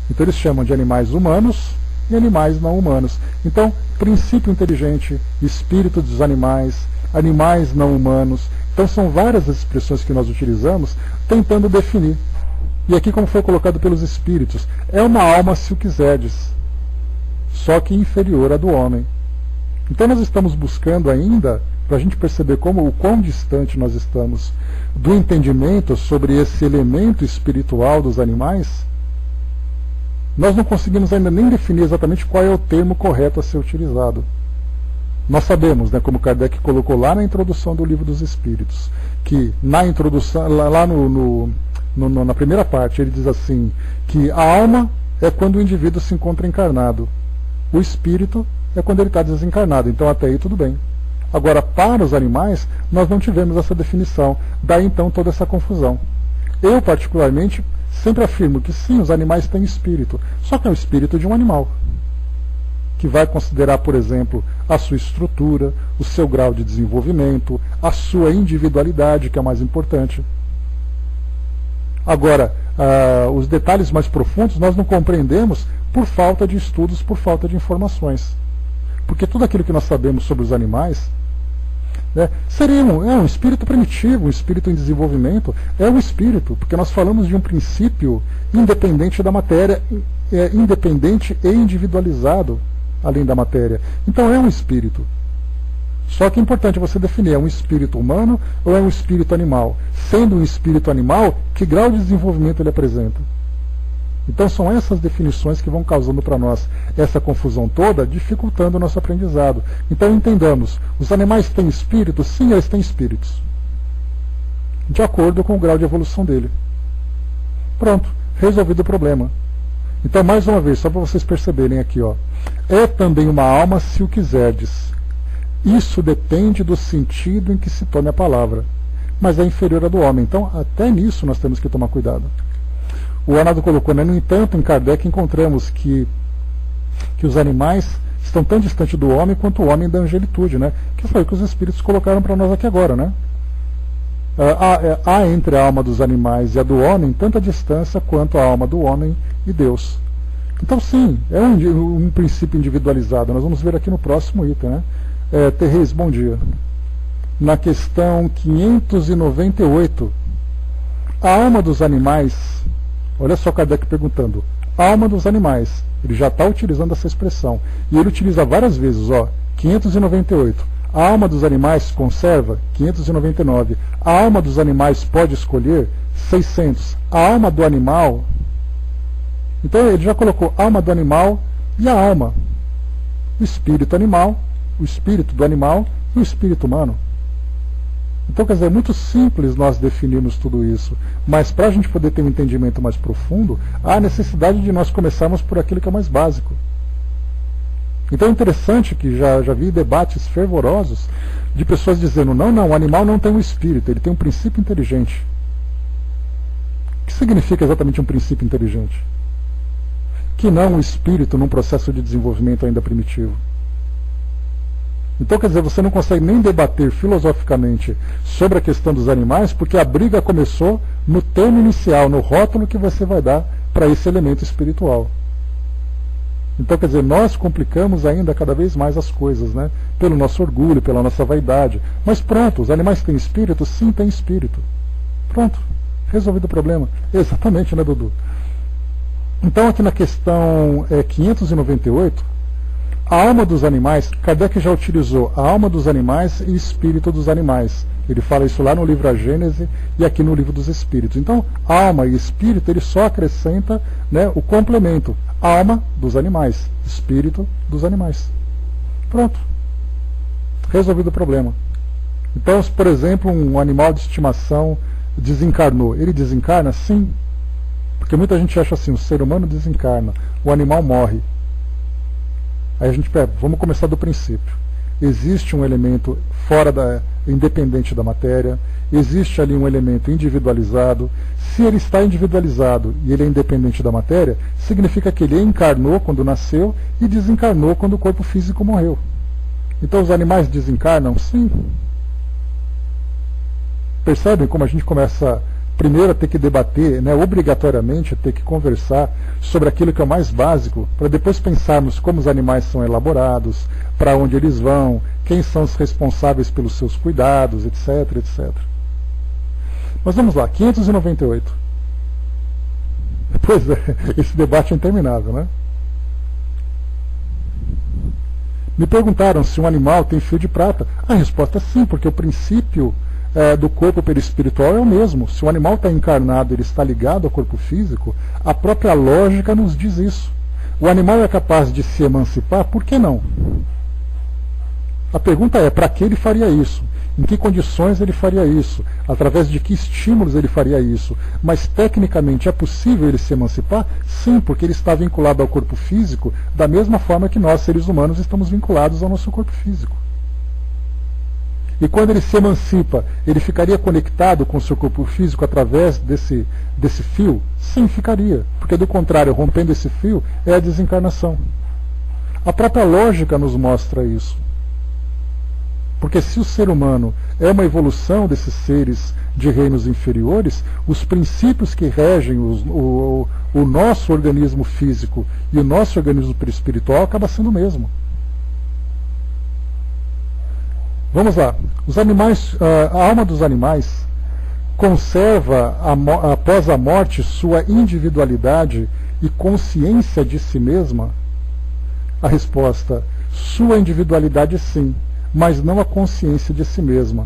Então eles chamam de animais humanos e animais não humanos. Então, princípio inteligente, espírito dos animais, animais não humanos. Então são várias as expressões que nós utilizamos tentando definir. E aqui, como foi colocado pelos espíritos, é uma alma, se o quiserdes, só que inferior à do homem. Então nós estamos buscando ainda, para a gente perceber o quão distante nós estamos do entendimento sobre esse elemento espiritual dos animais, nós não conseguimos ainda nem definir exatamente qual é o termo correto a ser utilizado. Nós sabemos, né, como Kardec colocou lá na introdução do Livro dos Espíritos, que na introdução, lá na primeira parte, ele diz assim, que a alma é quando o indivíduo se encontra encarnado, o espírito é quando ele está desencarnado, então até aí tudo bem. Agora, para os animais, nós não tivemos essa definição, daí então toda essa confusão. Eu, particularmente, sempre afirmo que sim, os animais têm espírito, só que é o espírito de um animal, que vai considerar, por exemplo, a sua estrutura, o seu grau de desenvolvimento, a sua individualidade, que é o mais importante. Agora, os detalhes mais profundos nós não compreendemos por falta de estudos, por falta de informações. Porque tudo aquilo que nós sabemos sobre os animais, né, seria um espírito primitivo, um espírito em desenvolvimento, é um espírito, porque nós falamos de um princípio independente da matéria, independente e individualizado, além da matéria. Então é um espírito. Só que é importante você definir, é um espírito humano ou é um espírito animal? Sendo um espírito animal, que grau de desenvolvimento ele apresenta? Então são essas definições que vão causando para nós essa confusão toda, dificultando o nosso aprendizado. Então entendamos, os animais têm espírito? Sim, eles têm espíritos. De acordo com o grau de evolução dele. Pronto, resolvido o problema. Então, mais uma vez, só para vocês perceberem aqui, ó, é também uma alma se o quiserdes. Isso depende do sentido em que se tome a palavra, mas é inferior à do homem. Então, até nisso nós temos que tomar cuidado. O Arnaldo colocou, né? No entanto, em Kardec encontramos que os animais estão tão distantes do homem quanto o homem da angelitude, né? Que foi o que os espíritos colocaram para nós aqui agora, né? Há entre a alma dos animais e a do homem tanta distância quanto a alma do homem e Deus. Então sim, é um princípio individualizado. Nós vamos ver aqui no próximo item, né? Terrez, bom dia. Na questão 598, a alma dos animais, olha só Kardec perguntando, a alma dos animais, ele já está utilizando essa expressão, e ele utiliza várias vezes, ó, 598. A alma dos animais conserva? 599. A alma dos animais pode escolher? 600. A alma do animal... Então ele já colocou alma do animal e a alma. O espírito animal, o espírito do animal e o espírito humano. Então, quer dizer, é muito simples nós definirmos tudo isso. Mas para a gente poder ter um entendimento mais profundo, há necessidade de nós começarmos por aquilo que é mais básico. Então é interessante que já vi debates fervorosos de pessoas dizendo, não, o animal não tem um espírito, ele tem um princípio inteligente. O que significa exatamente um princípio inteligente? Que não um espírito num processo de desenvolvimento ainda primitivo. Então, quer dizer, você não consegue nem debater filosoficamente sobre a questão dos animais, porque a briga começou no termo inicial, no rótulo que você vai dar para esse elemento espiritual. Então, quer dizer, nós complicamos ainda cada vez mais as coisas, né? Pelo nosso orgulho, pela nossa vaidade. Mas pronto, os animais têm espírito? Sim, têm espírito. Pronto, resolvido o problema. Exatamente, né, Dudu? Então, aqui na questão 598, a alma dos animais, Kardec já utilizou a alma dos animais e espírito dos animais. Ele fala isso lá no livro A Gênese e aqui no livro dos Espíritos. Então, alma e espírito, ele só acrescenta, né, o complemento. Alma dos animais, espírito dos animais. Pronto. Resolvido o problema. Então, se, por exemplo, um animal de estimação desencarnou, ele desencarna? Sim. Porque muita gente acha assim, o ser humano desencarna, o animal morre. Aí a gente pega, vamos começar do princípio. Existe um elemento independente da matéria, existe ali um elemento individualizado. Se ele está individualizado e ele é independente da matéria, significa que ele encarnou quando nasceu e desencarnou quando o corpo físico morreu. Então os animais desencarnam? Sim. Percebem como a gente começa primeiro a ter que debater, né, obrigatoriamente a ter que conversar sobre aquilo que é o mais básico, para depois pensarmos como os animais são elaborados, para onde eles vão, quem são os responsáveis pelos seus cuidados, etc, etc. Mas vamos lá, 598. Pois é, esse debate é interminável, né? Me perguntaram se um animal tem fio de prata. A resposta é sim, porque o princípio do corpo perispiritual é o mesmo. Se o animal está encarnado, ele está ligado ao corpo físico, a própria lógica nos diz isso. O animal é capaz de se emancipar, por que não? A pergunta é, para que ele faria isso? Em que condições ele faria isso? Através de que estímulos ele faria isso? Mas tecnicamente é possível ele se emancipar? Sim, porque ele está vinculado ao corpo físico da mesma forma que nós, seres humanos, estamos vinculados ao nosso corpo físico. E quando ele se emancipa, ele ficaria conectado com o seu corpo físico através desse fio? Sim, ficaria. Porque do contrário, rompendo esse fio, é a desencarnação. A própria lógica nos mostra isso. Porque se o ser humano é uma evolução desses seres de reinos inferiores, os princípios que regem o nosso organismo físico e o nosso organismo espiritual acaba sendo o mesmo. Vamos lá. Os animais, a alma dos animais conserva após a morte sua individualidade e consciência de si mesma? A resposta: sua individualidade sim, mas não a consciência de si mesma.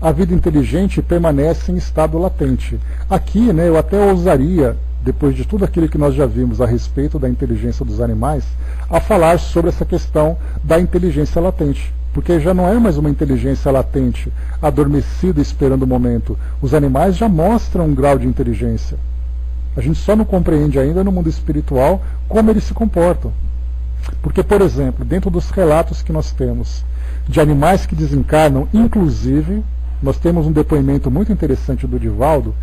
A vida inteligente permanece em estado latente. Aqui, eu até ousaria, depois de tudo aquilo que nós já vimos a respeito da inteligência dos animais, a falar sobre essa questão da inteligência latente. Porque já não é mais uma inteligência latente, adormecida esperando o momento. Os animais já mostram um grau de inteligência. A gente só não compreende ainda no mundo espiritual como eles se comportam. Porque, por exemplo, dentro dos relatos que nós temos de animais que desencarnam, inclusive, nós temos um depoimento muito interessante do Divaldo,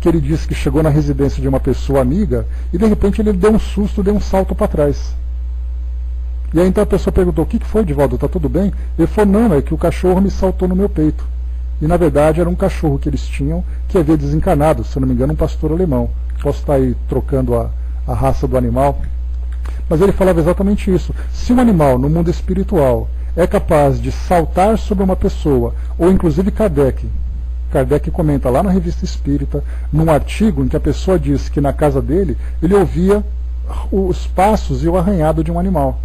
que ele disse que chegou na residência de uma pessoa amiga e de repente ele deu um susto, deu um salto para trás. E aí então a pessoa perguntou: o que foi, Divaldo, está tudo bem? Ele falou: não, é que o cachorro me saltou no meu peito. E na verdade era um cachorro que eles tinham, que havia desencarnado, se eu não me engano um pastor alemão. Posso estar aí trocando a raça do animal. Mas ele falava exatamente isso. Se um animal no mundo espiritual é capaz de saltar sobre uma pessoa, ou inclusive Kardec comenta lá na Revista Espírita, num artigo em que a pessoa diz que na casa dele ele ouvia os passos e o arranhado de um animal.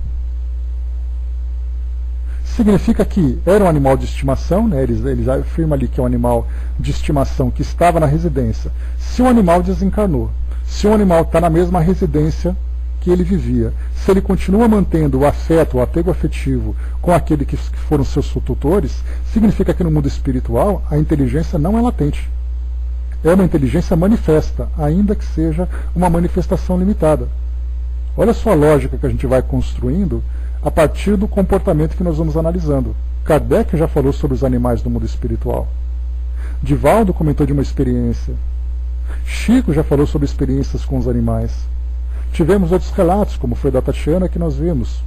Significa que era um animal de estimação, eles afirmam ali que é um animal de estimação que estava na residência. Se o animal desencarnou, se o animal está na mesma residência que ele vivia, se ele continua mantendo o afeto, o apego afetivo com aquele que foram seus tutores, significa que no mundo espiritual a inteligência não é latente. É uma inteligência manifesta, ainda que seja uma manifestação limitada. Olha só a lógica que a gente vai construindo a partir do comportamento que nós vamos analisando. Kardec já falou sobre os animais do mundo espiritual. Divaldo comentou de uma experiência. Chico já falou sobre experiências com os animais. Tivemos outros relatos, como foi da Tatiana, que nós vimos.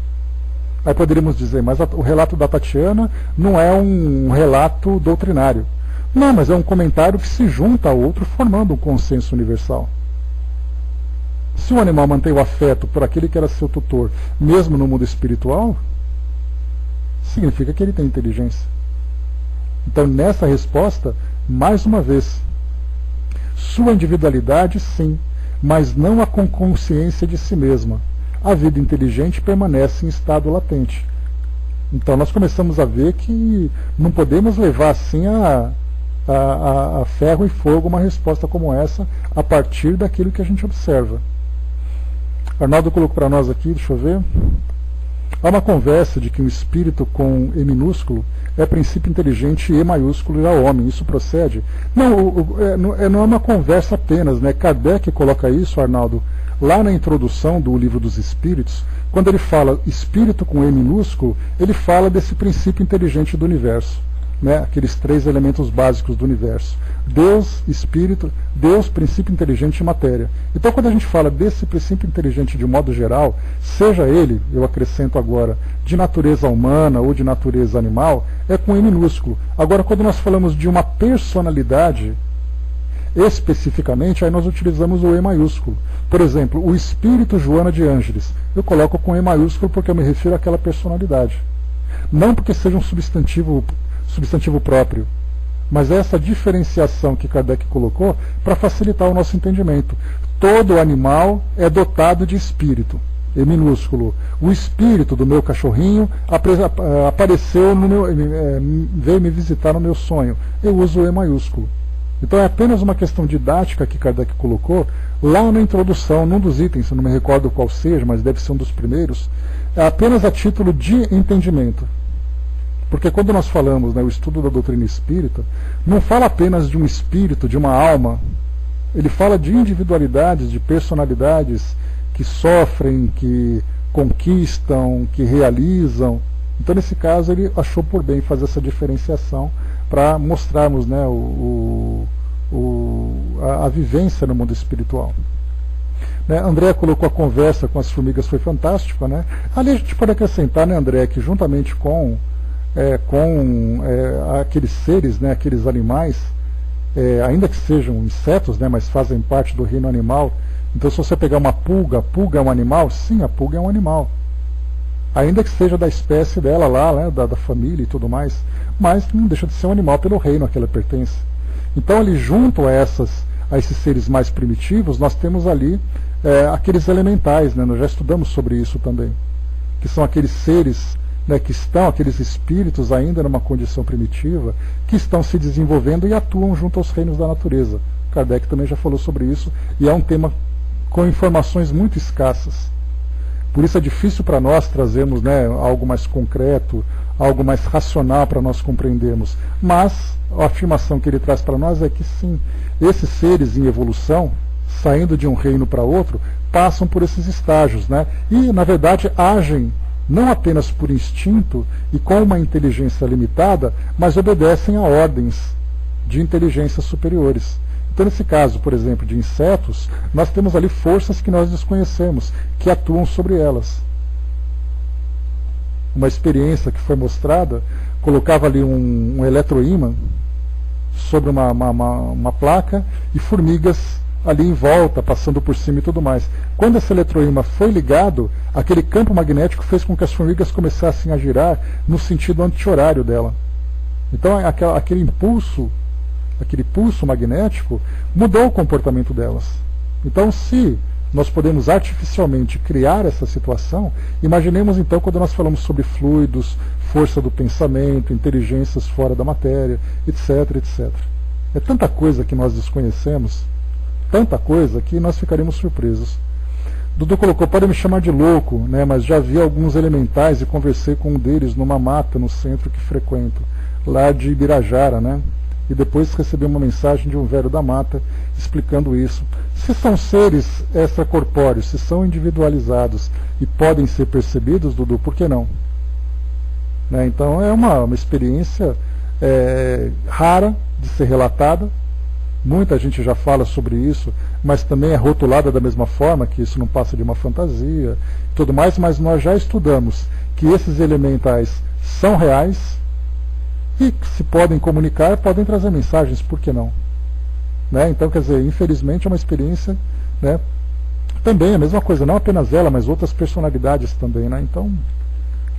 Aí poderíamos dizer, mas o relato da Tatiana não é um relato doutrinário. Não, mas é um comentário que se junta a outro, formando um consenso universal. Se o animal mantém o afeto por aquele que era seu tutor, mesmo no mundo espiritual, significa que ele tem inteligência. Então, nessa resposta, mais uma vez, sua individualidade, sim, mas não a com consciência de si mesma. A vida inteligente permanece em estado latente. Então, nós começamos a ver que não podemos levar assim a ferro e fogo uma resposta como essa a partir daquilo que a gente observa. Arnaldo colocou para nós aqui, deixa eu ver. Há uma conversa de que um espírito com E minúsculo é princípio inteligente e E maiúsculo irá ao homem. Isso procede? Não é uma conversa apenas, Kardec coloca isso, Arnaldo, lá na introdução do Livro dos Espíritos. Quando ele fala espírito com E minúsculo, ele fala desse princípio inteligente do universo. Aqueles 3 elementos básicos do universo: Deus, Espírito, Deus, princípio inteligente e matéria. Então, quando a gente fala desse princípio inteligente de modo geral, seja ele, eu acrescento agora, de natureza humana ou de natureza animal, é com E minúsculo. Agora, quando nós falamos de uma personalidade, especificamente, aí nós utilizamos o E maiúsculo. Por exemplo, o Espírito Joana de Ângeles, eu coloco com E maiúsculo porque eu me refiro àquela personalidade. Não porque seja um substantivo próprio, mas essa diferenciação que Kardec colocou para facilitar o nosso entendimento. Todo animal é dotado de espírito, E minúsculo. O espírito do meu cachorrinho apareceu veio me visitar no meu sonho. Eu uso o E maiúsculo. Então é apenas uma questão didática que Kardec colocou lá na introdução, num dos itens, não me recordo qual seja, mas deve ser um dos primeiros, é apenas a título de entendimento. Porque quando nós falamos, né, o estudo da doutrina espírita, não fala apenas de um espírito, de uma alma, ele fala de individualidades, de personalidades que sofrem, que conquistam, que realizam. Então, nesse caso, ele achou por bem fazer essa diferenciação para mostrarmos, né, a vivência no mundo espiritual. Né, André colocou a conversa com as formigas, foi fantástico. Né? Ali a gente pode acrescentar, né, André, que juntamente com aqueles seres, né, aqueles animais, ainda que sejam insetos, né, mas fazem parte do reino animal. Então, se você pegar uma pulga, a pulga é um animal? Sim, a pulga é um animal. Ainda que seja da espécie dela lá, né, da família e tudo mais, mas não deixa de ser um animal pelo reino a que ela pertence. Então, ali junto a esses seres mais primitivos, nós temos ali aqueles elementais, né, nós já estudamos sobre isso também, que são aqueles seres, né, que estão, aqueles espíritos ainda numa condição primitiva, que estão se desenvolvendo e atuam junto aos reinos da natureza. Kardec também já falou sobre isso, e é um tema com informações muito escassas. Por isso é difícil para nós trazermos, né, algo mais concreto, algo mais racional para nós compreendermos. Mas a afirmação que ele traz para nós é que sim, esses seres em evolução, saindo de um reino para outro, passam por esses estágios, né? E, na verdade, agem não apenas por instinto e com uma inteligência limitada, mas obedecem a ordens de inteligências superiores. Então, nesse caso, por exemplo, de insetos, nós temos ali forças que nós desconhecemos, que atuam sobre elas. Uma experiência que foi mostrada, colocava ali um eletroímã sobre uma placa e formigas ali em volta, passando por cima e tudo mais. Quando esse eletroímã foi ligado, aquele campo magnético fez com que as formigas começassem a girar no sentido anti-horário dela. Então, aquele pulso magnético mudou o comportamento delas. Então, se nós podemos artificialmente criar essa situação, imaginemos então quando nós falamos sobre fluidos, força do pensamento, inteligências fora da matéria, etc, etc. É tanta coisa que nós desconhecemos, tanta coisa que nós ficaremos surpresos. Dudu colocou, pode me chamar de louco, né, mas já vi alguns elementais e conversei com um deles numa mata no centro que frequento, lá de Ibirajara, né? E depois recebi uma mensagem de um velho da mata explicando isso. Se são seres extracorpóreos, se são individualizados e podem ser percebidos, Dudu, por que não? Né? Então é uma experiência rara de ser relatada. Muita gente já fala sobre isso, mas também é rotulada da mesma forma, que isso não passa de uma fantasia e tudo mais, mas nós já estudamos que esses elementais são reais, e se podem comunicar, podem trazer mensagens, por que não? Né? Então, quer dizer, infelizmente é uma experiência, né, também a mesma coisa, não apenas ela, mas outras personalidades também. Né? Então,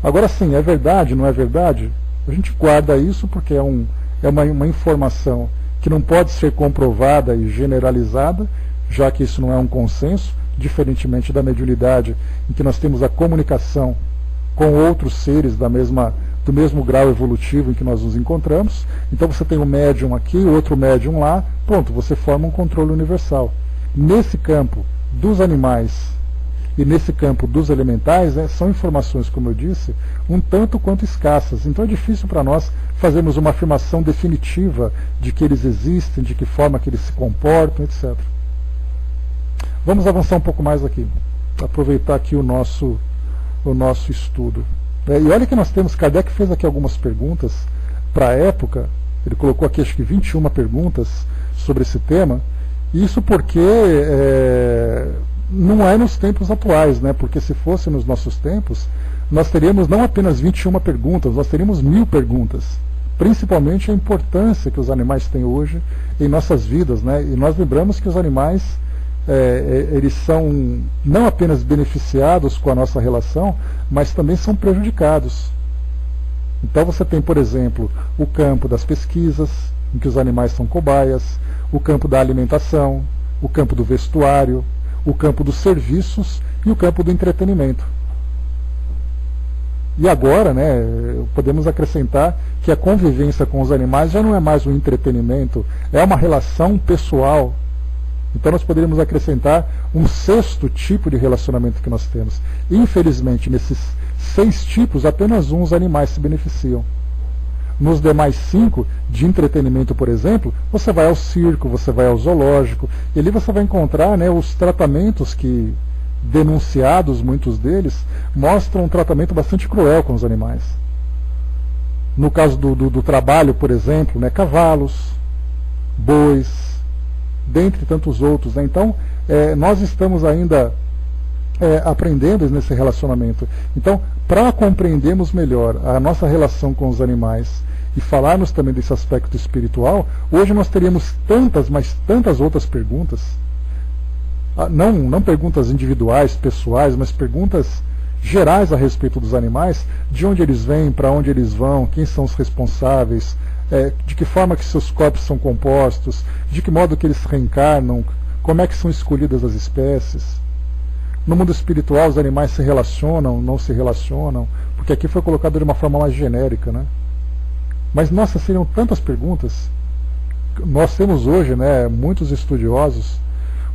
agora sim, é verdade, não é verdade? A gente guarda isso porque é uma informação que não pode ser comprovada e generalizada, já que isso não é um consenso, diferentemente da mediunidade, em que nós temos a comunicação com outros seres do mesmo grau evolutivo em que nós nos encontramos. Então você tem um médium aqui, outro médium lá, pronto, você forma um controle universal. Nesse campo dos animais e nesse campo dos elementais, né, são informações, como eu disse, um tanto quanto escassas. Então é difícil para nós fazermos uma afirmação definitiva de que eles existem, de que forma que eles se comportam, etc. Vamos avançar um pouco mais aqui, aproveitar aqui o nosso estudo. E olha que nós temos, Kardec fez aqui algumas perguntas para a época, ele colocou aqui acho que 21 perguntas sobre esse tema, isso porque não é nos tempos atuais, né? Porque se fosse nos nossos tempos, nós teríamos não apenas 21 perguntas, nós teríamos 1000 perguntas, principalmente a importância que os animais têm hoje em nossas vidas, né? E nós lembramos que os animais eles são não apenas beneficiados com a nossa relação, mas também são prejudicados. Então você tem, por exemplo, o campo das pesquisas, em que os animais são cobaias, o campo da alimentação, o campo do vestuário, o campo dos serviços e o campo do entretenimento. E agora, né, podemos acrescentar que a convivência com os animais já não é mais um entretenimento, é uma relação pessoal. Então nós poderíamos acrescentar um sexto tipo de relacionamento que nós temos. Infelizmente, nesses 6 tipos, apenas uns animais se beneficiam. Nos demais 5, de entretenimento, por exemplo, você vai ao circo, você vai ao zoológico, e ali você vai encontrar, né, os tratamentos que, denunciados, muitos deles, mostram um tratamento bastante cruel com os animais. No caso do trabalho, por exemplo, né, cavalos, bois, dentre tantos outros. Né? Então, nós estamos ainda aprendendo nesse relacionamento. Então, para compreendermos melhor a nossa relação com os animais e falarmos também desse aspecto espiritual, hoje nós teríamos tantas, mas tantas outras perguntas. Não perguntas individuais, pessoais, mas perguntas gerais a respeito dos animais, de onde eles vêm, para onde eles vão, quem são os responsáveis, de que forma que seus corpos são compostos, de que modo que eles reencarnam, como é que são escolhidas as espécies. No mundo espiritual os animais se relacionam, não se relacionam, porque aqui foi colocado de uma forma mais genérica, né? Mas, nossa, seriam tantas perguntas. Nós temos hoje, né, muitos estudiosos.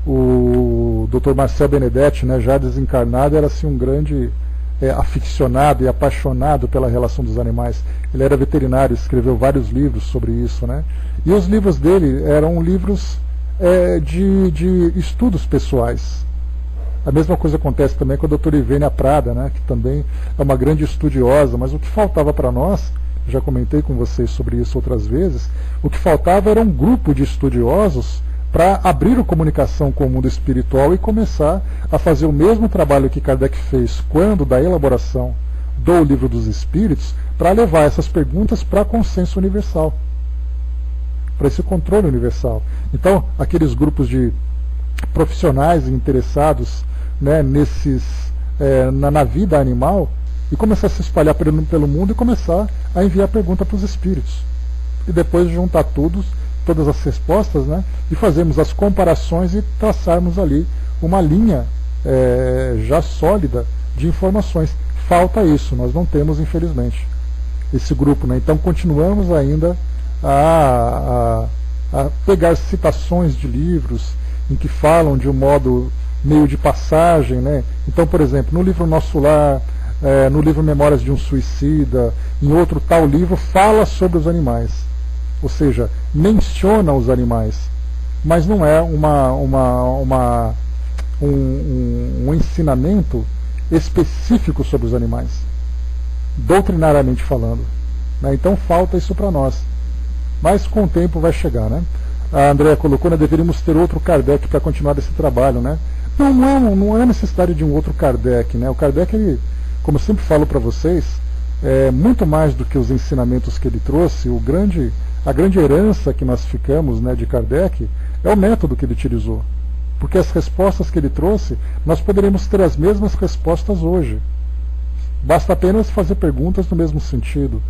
O Dr. Marcel Benedetti, né, já desencarnado, era assim, um grande aficionado e apaixonado pela relação dos animais. Ele era veterinário, escreveu vários livros sobre isso. Né? E os livros dele eram livros de estudos pessoais. A mesma coisa acontece também com a doutora Ivênia Prada, né, que também é uma grande estudiosa, mas o que faltava para nós, já comentei com vocês sobre isso outras vezes, o que faltava era um grupo de estudiosos para abrir a comunicação com o mundo espiritual e começar a fazer o mesmo trabalho que Kardec fez quando da elaboração do Livro dos Espíritos, para levar essas perguntas para consenso universal, para esse controle universal. Então, aqueles grupos de profissionais interessados, né, na vida animal, e começar a se espalhar pelo mundo e começar a enviar pergunta para os espíritos. E depois juntar todas as respostas, né, e fazermos as comparações e traçarmos ali uma linha já sólida de informações. Falta isso, nós não temos, infelizmente, esse grupo. Né? Então continuamos ainda a pegar citações de livros em que falam de um modo meio de passagem. Né? Então, por exemplo, no livro Nosso Lar, no livro Memórias de um Suicida, em outro tal livro, fala sobre os animais. Ou seja, menciona os animais, mas não é um ensinamento específico sobre os animais, doutrinariamente falando. Né? Então falta isso para nós. Mas com o tempo vai chegar. Né? A Andréa colocou, né, deveríamos ter outro Kardec para continuar esse trabalho. Né? Não é necessidade de um outro Kardec. Né? O Kardec, ele, como eu sempre falo para vocês, muito mais do que os ensinamentos que ele trouxe, a grande herança que nós ficamos, né, de Kardec é o método que ele utilizou. Porque as respostas que ele trouxe, nós poderíamos ter as mesmas respostas hoje. Basta apenas fazer perguntas no mesmo sentido.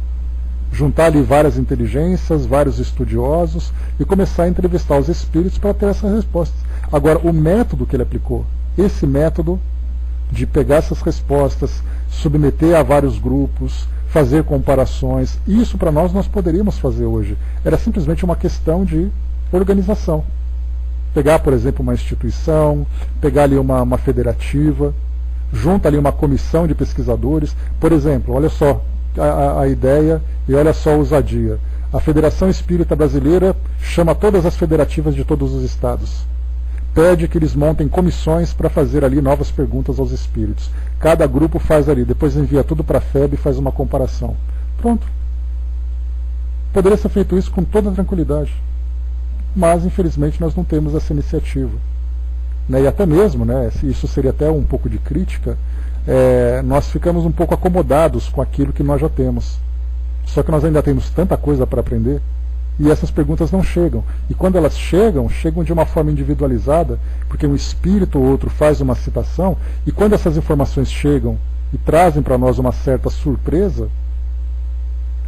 Juntar ali várias inteligências, vários estudiosos e começar a entrevistar os espíritos para ter essas respostas. Agora, o método que ele aplicou, esse método de pegar essas respostas, submeter a vários grupos, fazer comparações, isso para nós poderíamos fazer hoje. Era simplesmente uma questão de organização. Pegar, por exemplo, uma instituição, pegar ali uma federativa, junta ali uma comissão de pesquisadores. Por exemplo, olha só a ideia e olha só a ousadia. A Federação Espírita Brasileira chama todas as federativas de todos os estados. Pede que eles montem comissões para fazer ali novas perguntas aos espíritos. Cada grupo faz ali, depois envia tudo para a FEB e faz uma comparação. Pronto. Poderia ser feito isso com toda tranquilidade. Mas, infelizmente, nós não temos essa iniciativa. Né? E até mesmo, né, isso seria até um pouco de crítica, nós ficamos um pouco acomodados com aquilo que nós já temos. Só que nós ainda temos tanta coisa para aprender, e essas perguntas não chegam. E quando elas chegam de uma forma individualizada, porque um espírito ou outro faz uma citação, e quando essas informações chegam e trazem para nós uma certa surpresa,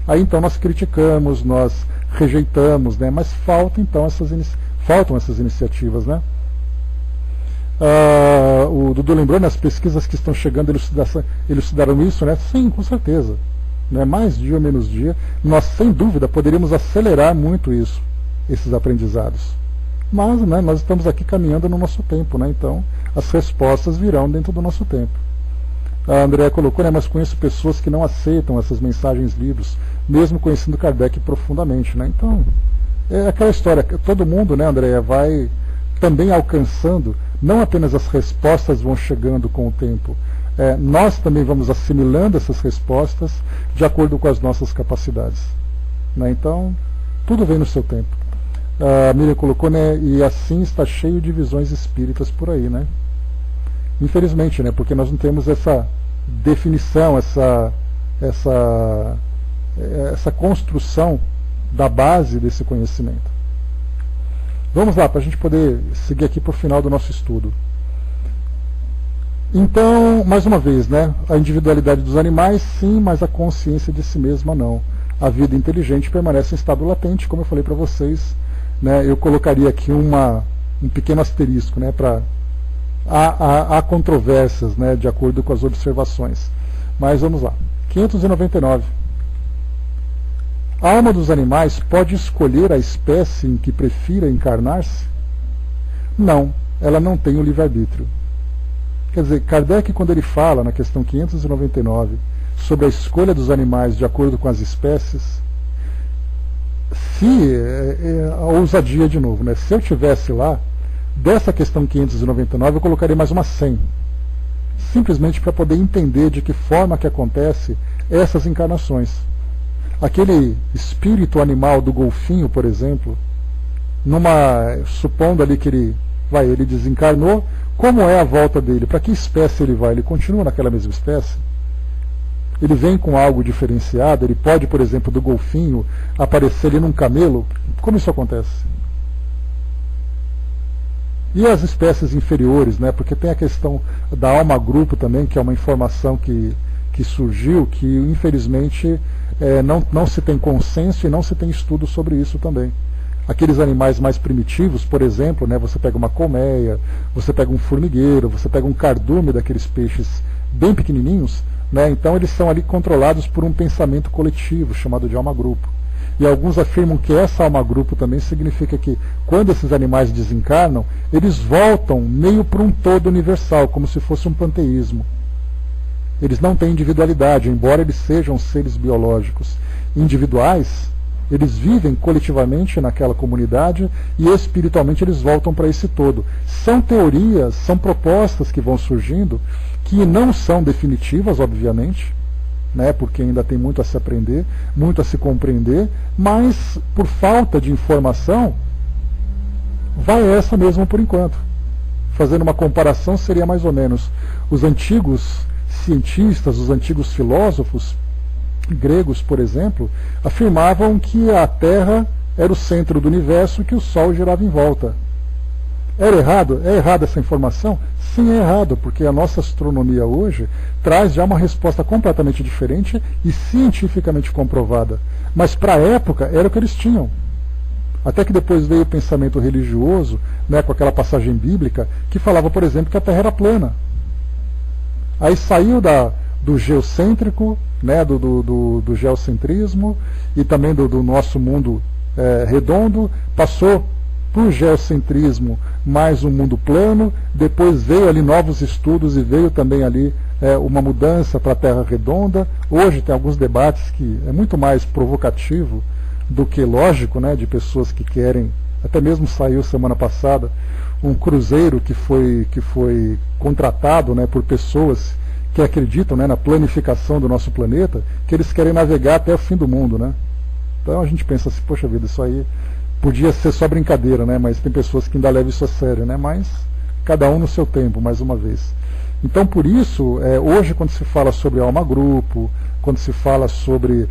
aí então nós criticamos, nós rejeitamos, né? Mas faltam então essas iniciativas. Né? O Dudu lembrou, né, as pesquisas que estão chegando, elucidaram isso, né? Sim, com certeza. Né? Mais dia ou menos dia, nós sem dúvida poderíamos acelerar muito isso, esses aprendizados. Mas, né, nós estamos aqui caminhando no nosso tempo, né? Então as respostas virão dentro do nosso tempo. A Andrea colocou, né, mas conheço pessoas que não aceitam essas mensagens livres, mesmo conhecendo Kardec profundamente, né? Então, é aquela história, todo mundo, né, Andrea, vai também alcançando, não apenas as respostas vão chegando com o tempo, nós também vamos assimilando essas respostas de acordo com as nossas capacidades. Né? Então, tudo vem no seu tempo. A Miriam colocou, né, e assim está cheio de visões espíritas por aí, né? Infelizmente, né, porque nós não temos essa definição, essa construção da base desse conhecimento. Vamos lá, para a gente poder seguir aqui para o final do nosso estudo. Então, mais uma vez, né, a individualidade dos animais, sim, mas a consciência de si mesma, não. A vida inteligente permanece em estado latente, como eu falei para vocês. Né, eu colocaria aqui um pequeno asterisco, né, para... Há controvérsias, né, de acordo com as observações. Mas vamos lá. 599. A alma dos animais pode escolher a espécie em que prefira encarnar-se? Não, ela não tem o livre-arbítrio. Quer dizer, Kardec, quando ele fala na questão 599 sobre a escolha dos animais de acordo com as espécies, a ousadia de novo, né? Se eu tivesse lá, dessa questão 599 eu colocaria mais uma 100, simplesmente para poder entender de que forma que acontece essas encarnações. Aquele espírito animal do golfinho, por exemplo, supondo ali que ele desencarnou, como é a volta dele? Para que espécie ele vai? Ele continua naquela mesma espécie? Ele vem com algo diferenciado? Ele pode, por exemplo, do golfinho aparecer ali num camelo? Como isso acontece? E as espécies inferiores, né? Porque tem a questão da alma-grupo também, que é uma informação que surgiu, que infelizmente não se tem consenso e não se tem estudo sobre isso também. Aqueles animais mais primitivos, por exemplo, né, você pega uma colmeia, você pega um formigueiro, você pega um cardume daqueles peixes bem pequenininhos, né, então eles são ali controlados por um pensamento coletivo, chamado de alma-grupo. E alguns afirmam que essa alma-grupo também significa que, quando esses animais desencarnam, eles voltam meio para um todo universal, como se fosse um panteísmo. Eles não têm individualidade, embora eles sejam seres biológicos individuais, eles vivem coletivamente naquela comunidade e espiritualmente eles voltam para esse todo. São teorias, são propostas que vão surgindo, que não são definitivas, obviamente, né, porque ainda tem muito a se aprender, muito a se compreender, mas por falta de informação, vai essa mesmo por enquanto. Fazendo uma comparação, seria mais ou menos os antigos cientistas, os antigos filósofos gregos, por exemplo, afirmavam que a Terra era o centro do universo e que o Sol girava em volta. Era errado? É errada essa informação? Sim, é errado, porque a nossa astronomia hoje traz já uma resposta completamente diferente e cientificamente comprovada. Mas para a época era o que eles tinham. Até que depois veio o pensamento religioso, né, com aquela passagem bíblica, que falava, por exemplo, que a Terra era plana. Aí saiu do geocêntrico, né, do geocentrismo e também do nosso mundo redondo, passou para o geocentrismo mais um mundo plano, depois veio ali novos estudos e veio também ali uma mudança para a Terra redonda. Hoje tem alguns debates que é muito mais provocativo do que lógico, né, de pessoas que querem, até mesmo saiu semana passada, um cruzeiro que foi contratado, né, por pessoas que acreditam, né, na planificação do nosso planeta, que eles querem navegar até o fim do mundo, né? Então a gente pensa assim, poxa vida, isso aí podia ser só brincadeira, né? Mas tem pessoas que ainda levam isso a sério, né? Mas cada um no seu tempo, mais uma vez. Então por isso, hoje quando se fala sobre alma-grupo, quando se fala sobre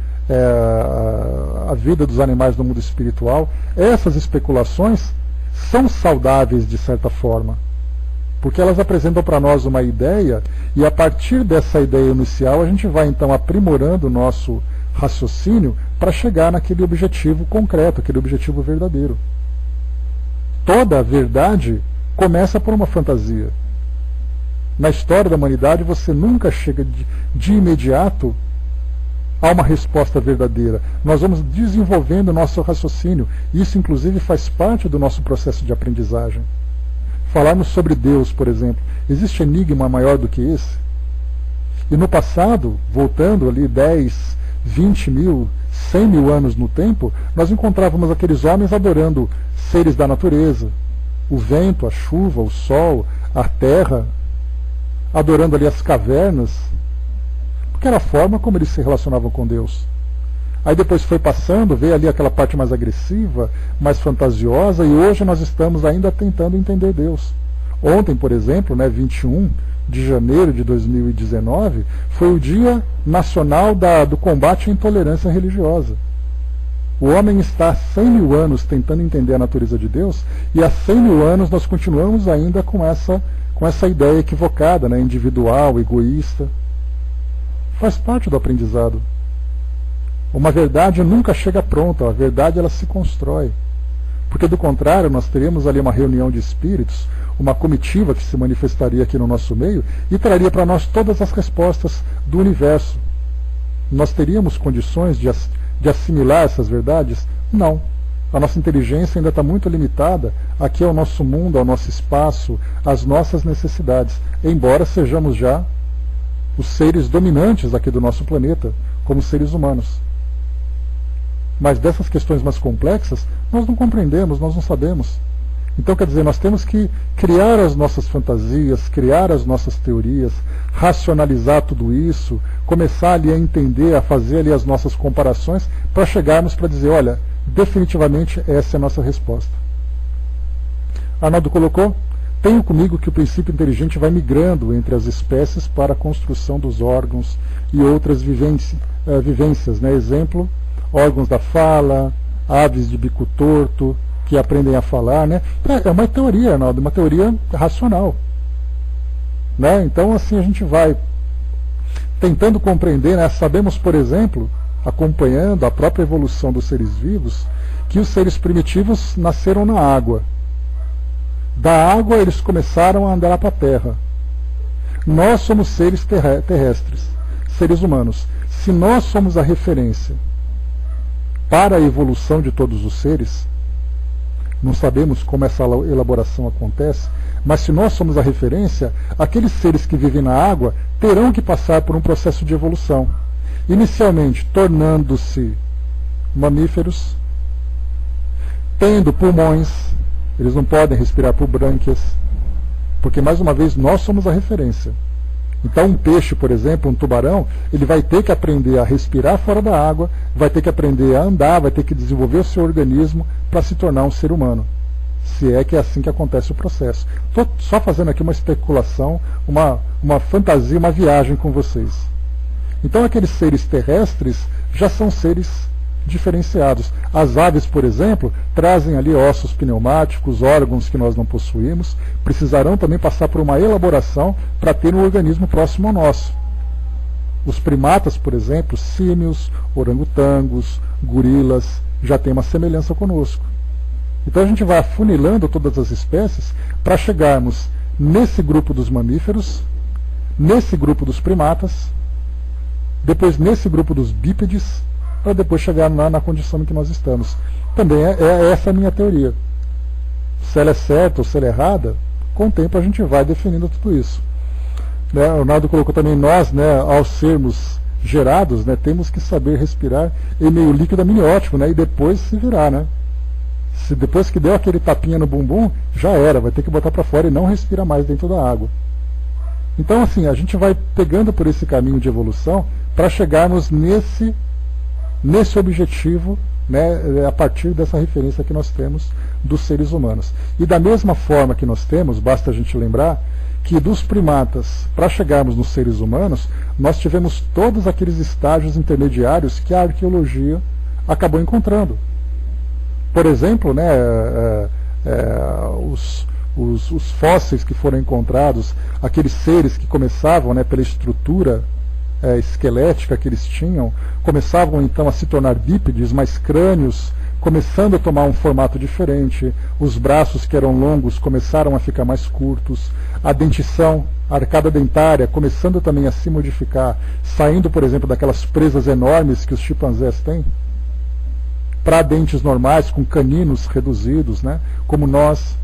a vida dos animais no mundo espiritual, essas especulações são saudáveis de certa forma, porque elas apresentam para nós uma ideia e a partir dessa ideia inicial a gente vai então aprimorando o nosso raciocínio para chegar naquele objetivo concreto, aquele objetivo verdadeiro. Toda a verdade começa por uma fantasia. Na história da humanidade você nunca chega de imediato a uma resposta verdadeira. Nós vamos desenvolvendo o nosso raciocínio. Isso inclusive faz parte do nosso processo de aprendizagem. Falarmos sobre Deus, por exemplo. Existe enigma maior do que esse? E no passado, voltando ali 10, 20 mil, 100 mil anos no tempo, nós encontrávamos aqueles homens adorando seres da natureza, o vento, a chuva, o sol, a terra, adorando ali as cavernas, porque era a forma como eles se relacionavam com Deus. Aí depois foi passando, veio ali aquela parte mais agressiva, mais fantasiosa, e hoje nós estamos ainda tentando entender Deus. Ontem, por exemplo, 21 de janeiro de 2019, foi o Dia Nacional do Combate à Intolerância Religiosa. O homem está há 100 mil anos tentando entender a natureza de Deus, e há 100 mil anos nós continuamos ainda com essa ideia equivocada, individual, egoísta. Faz parte do aprendizado. Uma verdade nunca chega pronta, a verdade ela se constrói. Porque do contrário, nós teríamos ali uma reunião de espíritos, uma comitiva que se manifestaria aqui no nosso meio e traria para nós todas as respostas do universo. Nós teríamos condições de assimilar essas verdades? Não. A nossa inteligência ainda está muito limitada aqui ao nosso mundo, ao nosso espaço, às nossas necessidades, embora sejamos já os seres dominantes aqui do nosso planeta, como seres humanos. Mas dessas questões mais complexas, nós não compreendemos, nós não sabemos. Então, quer dizer, nós temos que criar as nossas fantasias, criar as nossas teorias, racionalizar tudo isso, começar ali a entender, a fazer ali as nossas comparações, para chegarmos para dizer, olha, definitivamente essa é a nossa resposta. Arnaldo colocou, tenho comigo que o princípio inteligente vai migrando entre as espécies para a construção dos órgãos e outras vivências. Exemplo, órgãos da fala, aves de bico torto, que aprendem a falar, É uma teoria, Arnaldo, uma teoria racional. Então, assim, a gente vai tentando compreender, sabemos, por exemplo, acompanhando a própria evolução dos seres vivos, que os seres primitivos nasceram na água. Da água eles começaram a andar para a terra. Nós somos seres terrestres, seres humanos. Se nós somos a referência para a evolução de todos os seres, não sabemos como essa elaboração acontece, mas se nós somos a referência, aqueles seres que vivem na água terão que passar por um processo de evolução. Inicialmente tornando-se mamíferos, tendo pulmões, eles não podem respirar por brânquias, porque mais uma vez nós somos a referência. Então um peixe, por exemplo, um tubarão, ele vai ter que aprender a respirar fora da água, vai ter que aprender a andar, vai ter que desenvolver o seu organismo para se tornar um ser humano. Se é que é assim que acontece o processo. Estou só fazendo aqui uma especulação, uma fantasia, uma viagem com vocês. Então aqueles seres terrestres já são seres diferenciados. As aves, por exemplo, trazem ali ossos pneumáticos, órgãos que nós não possuímos, precisarão também passar por uma elaboração para ter um organismo próximo ao nosso. Os primatas, por exemplo, símios, orangotangos, gorilas, já têm uma semelhança conosco. Então a gente vai afunilando todas as espécies para chegarmos nesse grupo dos mamíferos, nesse grupo dos primatas, depois nesse grupo dos bípedes, para depois chegar na condição em que nós estamos. Também é essa a minha teoria. Se ela é certa ou se ela é errada, com o tempo a gente vai definindo tudo isso. O Arnaldo colocou também, nós, ao sermos gerados, temos que saber respirar em meio líquido amniótico, e depois se virar. Se depois que deu aquele tapinha no bumbum, já era, vai ter que botar para fora e não respira mais dentro da água. Então, assim, a gente vai pegando por esse caminho de evolução para chegarmos nesse objetivo, a partir dessa referência que nós temos dos seres humanos. E da mesma forma que nós temos, basta a gente lembrar, que dos primatas, para chegarmos nos seres humanos, nós tivemos todos aqueles estágios intermediários que a arqueologia acabou encontrando. Por exemplo, os fósseis que foram encontrados, aqueles seres que começavam pela estrutura esquelética que eles tinham, começavam então a se tornar bípedes, mas crânios começando a tomar um formato diferente, os braços que eram longos começaram a ficar mais curtos, a dentição, a arcada dentária começando também a se modificar, saindo, por exemplo, daquelas presas enormes que os chimpanzés têm, para dentes normais, com caninos reduzidos, né, como nós.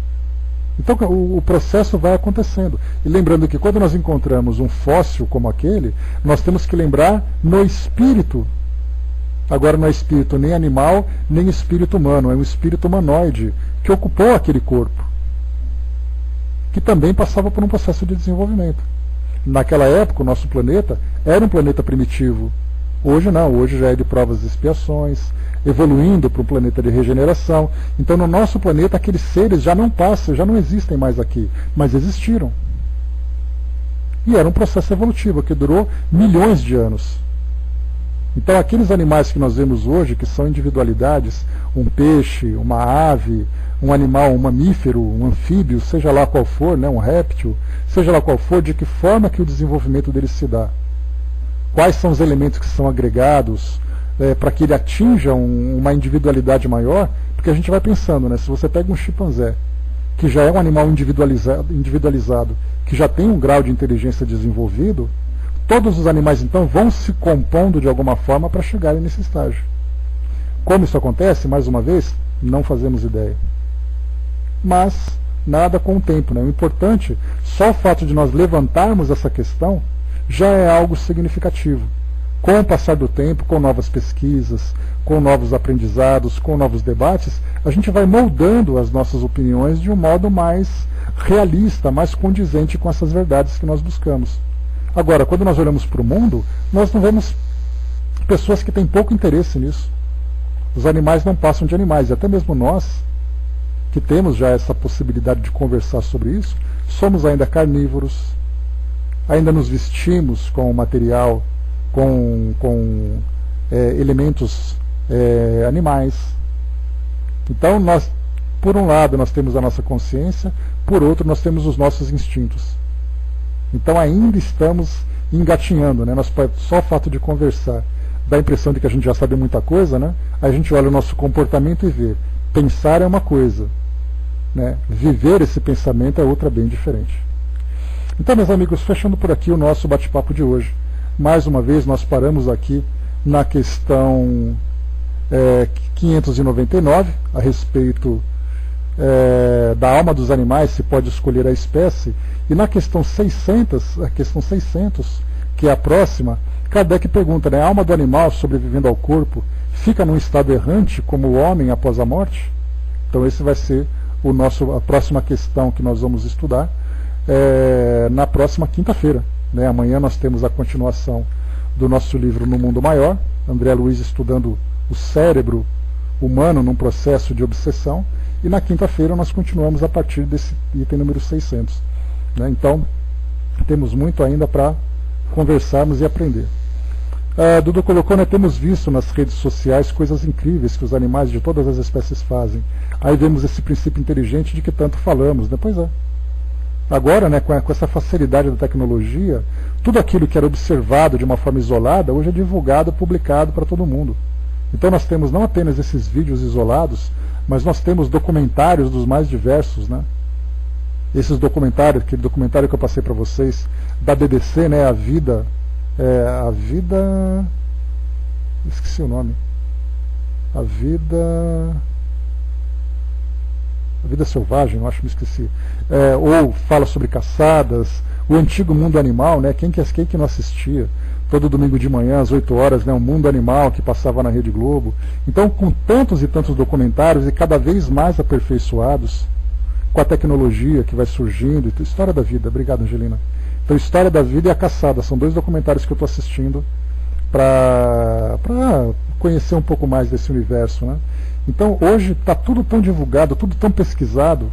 Então o processo vai acontecendo. E lembrando que quando nós encontramos um fóssil como aquele, nós temos que lembrar no espírito. Agora não é espírito nem animal, nem espírito humano, é um espírito humanoide que ocupou aquele corpo, que também passava por um processo de desenvolvimento. Naquela época, o nosso planeta era um planeta primitivo. Hoje não, hoje já é de provas e expiações, evoluindo para um planeta de regeneração. Então no nosso planeta aqueles seres já não passam, já não existem mais aqui, mas existiram. E era um processo evolutivo que durou milhões de anos. Então aqueles animais que nós vemos hoje, que são individualidades, um peixe, uma ave, um animal, um mamífero, um anfíbio, seja lá qual for, né, um réptil, seja lá qual for, de que forma que o desenvolvimento dele se dá. Quais são os elementos que são agregados para que ele atinja uma individualidade maior, porque a gente vai pensando, né, se você pega um chimpanzé, que já é um animal individualizado, que já tem um grau de inteligência desenvolvido, todos os animais então vão se compondo de alguma forma para chegarem nesse estágio. Como isso acontece, mais uma vez, não fazemos ideia. Mas nada com o tempo, né? O importante, só o fato de nós levantarmos essa questão, já é algo significativo. Com o passar do tempo, com novas pesquisas, com novos aprendizados, com novos debates, a gente vai moldando as nossas opiniões de um modo mais realista, mais condizente com essas verdades que nós buscamos. Agora, quando nós olhamos para o mundo, nós não vemos pessoas que têm pouco interesse nisso. Os animais não passam de animais, e até mesmo nós, que temos já essa possibilidade de conversar sobre isso, somos ainda carnívoros, ainda nos vestimos com material, com elementos animais. Então, nós, por um lado, nós temos a nossa consciência, por outro, nós temos os nossos instintos. Então ainda estamos engatinhando, né? Só o fato de conversar dá a impressão de que a gente já sabe muita coisa, né? Aí a gente olha o nosso comportamento e vê. Pensar é uma coisa, né? Viver esse pensamento é outra bem diferente. Então, meus amigos, fechando por aqui o nosso bate-papo de hoje. Mais uma vez, nós paramos aqui na questão 599, a respeito da alma dos animais, se pode escolher a espécie, e na questão 600, que é a próxima, Kardec pergunta, né, a alma do animal sobrevivendo ao corpo fica num estado errante como o homem após a morte? Então esse vai ser a próxima questão que nós vamos estudar na próxima quinta-feira, né? Amanhã nós temos a continuação do nosso livro No Mundo Maior, André Luiz estudando o cérebro humano num processo de obsessão, e na quinta-feira nós continuamos a partir desse item número 600. Né? Então, temos muito ainda para conversarmos e aprender. Dudu colocou, né, temos visto nas redes sociais coisas incríveis que os animais de todas as espécies fazem. Aí vemos esse princípio inteligente de que tanto falamos. Né? Pois é. Agora, né, com essa facilidade da tecnologia, tudo aquilo que era observado de uma forma isolada, hoje é divulgado, publicado para todo mundo. Então nós temos não apenas esses vídeos isolados, mas nós temos documentários dos mais diversos, né? Esses documentários, aquele documentário que eu passei para vocês, da BBC, né, a vida, esqueci o nome, a vida selvagem, eu acho que me esqueci, ou fala sobre caçadas, o antigo Mundo Animal, né, quem que não assistia? Todo domingo de manhã, às 8 horas, né, um Mundo Animal que passava na Rede Globo. Então, com tantos e tantos documentários, e cada vez mais aperfeiçoados, com a tecnologia que vai surgindo, História da Vida, obrigado, Angelina. Então, História da Vida e A Caçada, são 2 documentários que eu estou assistindo para conhecer um pouco mais desse universo. Né? Então, hoje está tudo tão divulgado, tudo tão pesquisado,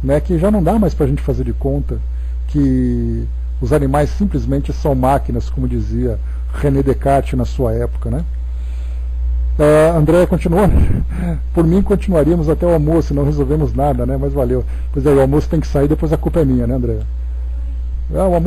né, que já não dá mais para a gente fazer de conta que os animais simplesmente são máquinas, como dizia René Descartes na sua época, né? André continua. Por mim continuaríamos até o almoço, não resolvemos nada, né? Mas valeu. Pois é, o almoço tem que sair, depois a culpa é minha, né, André? O almoço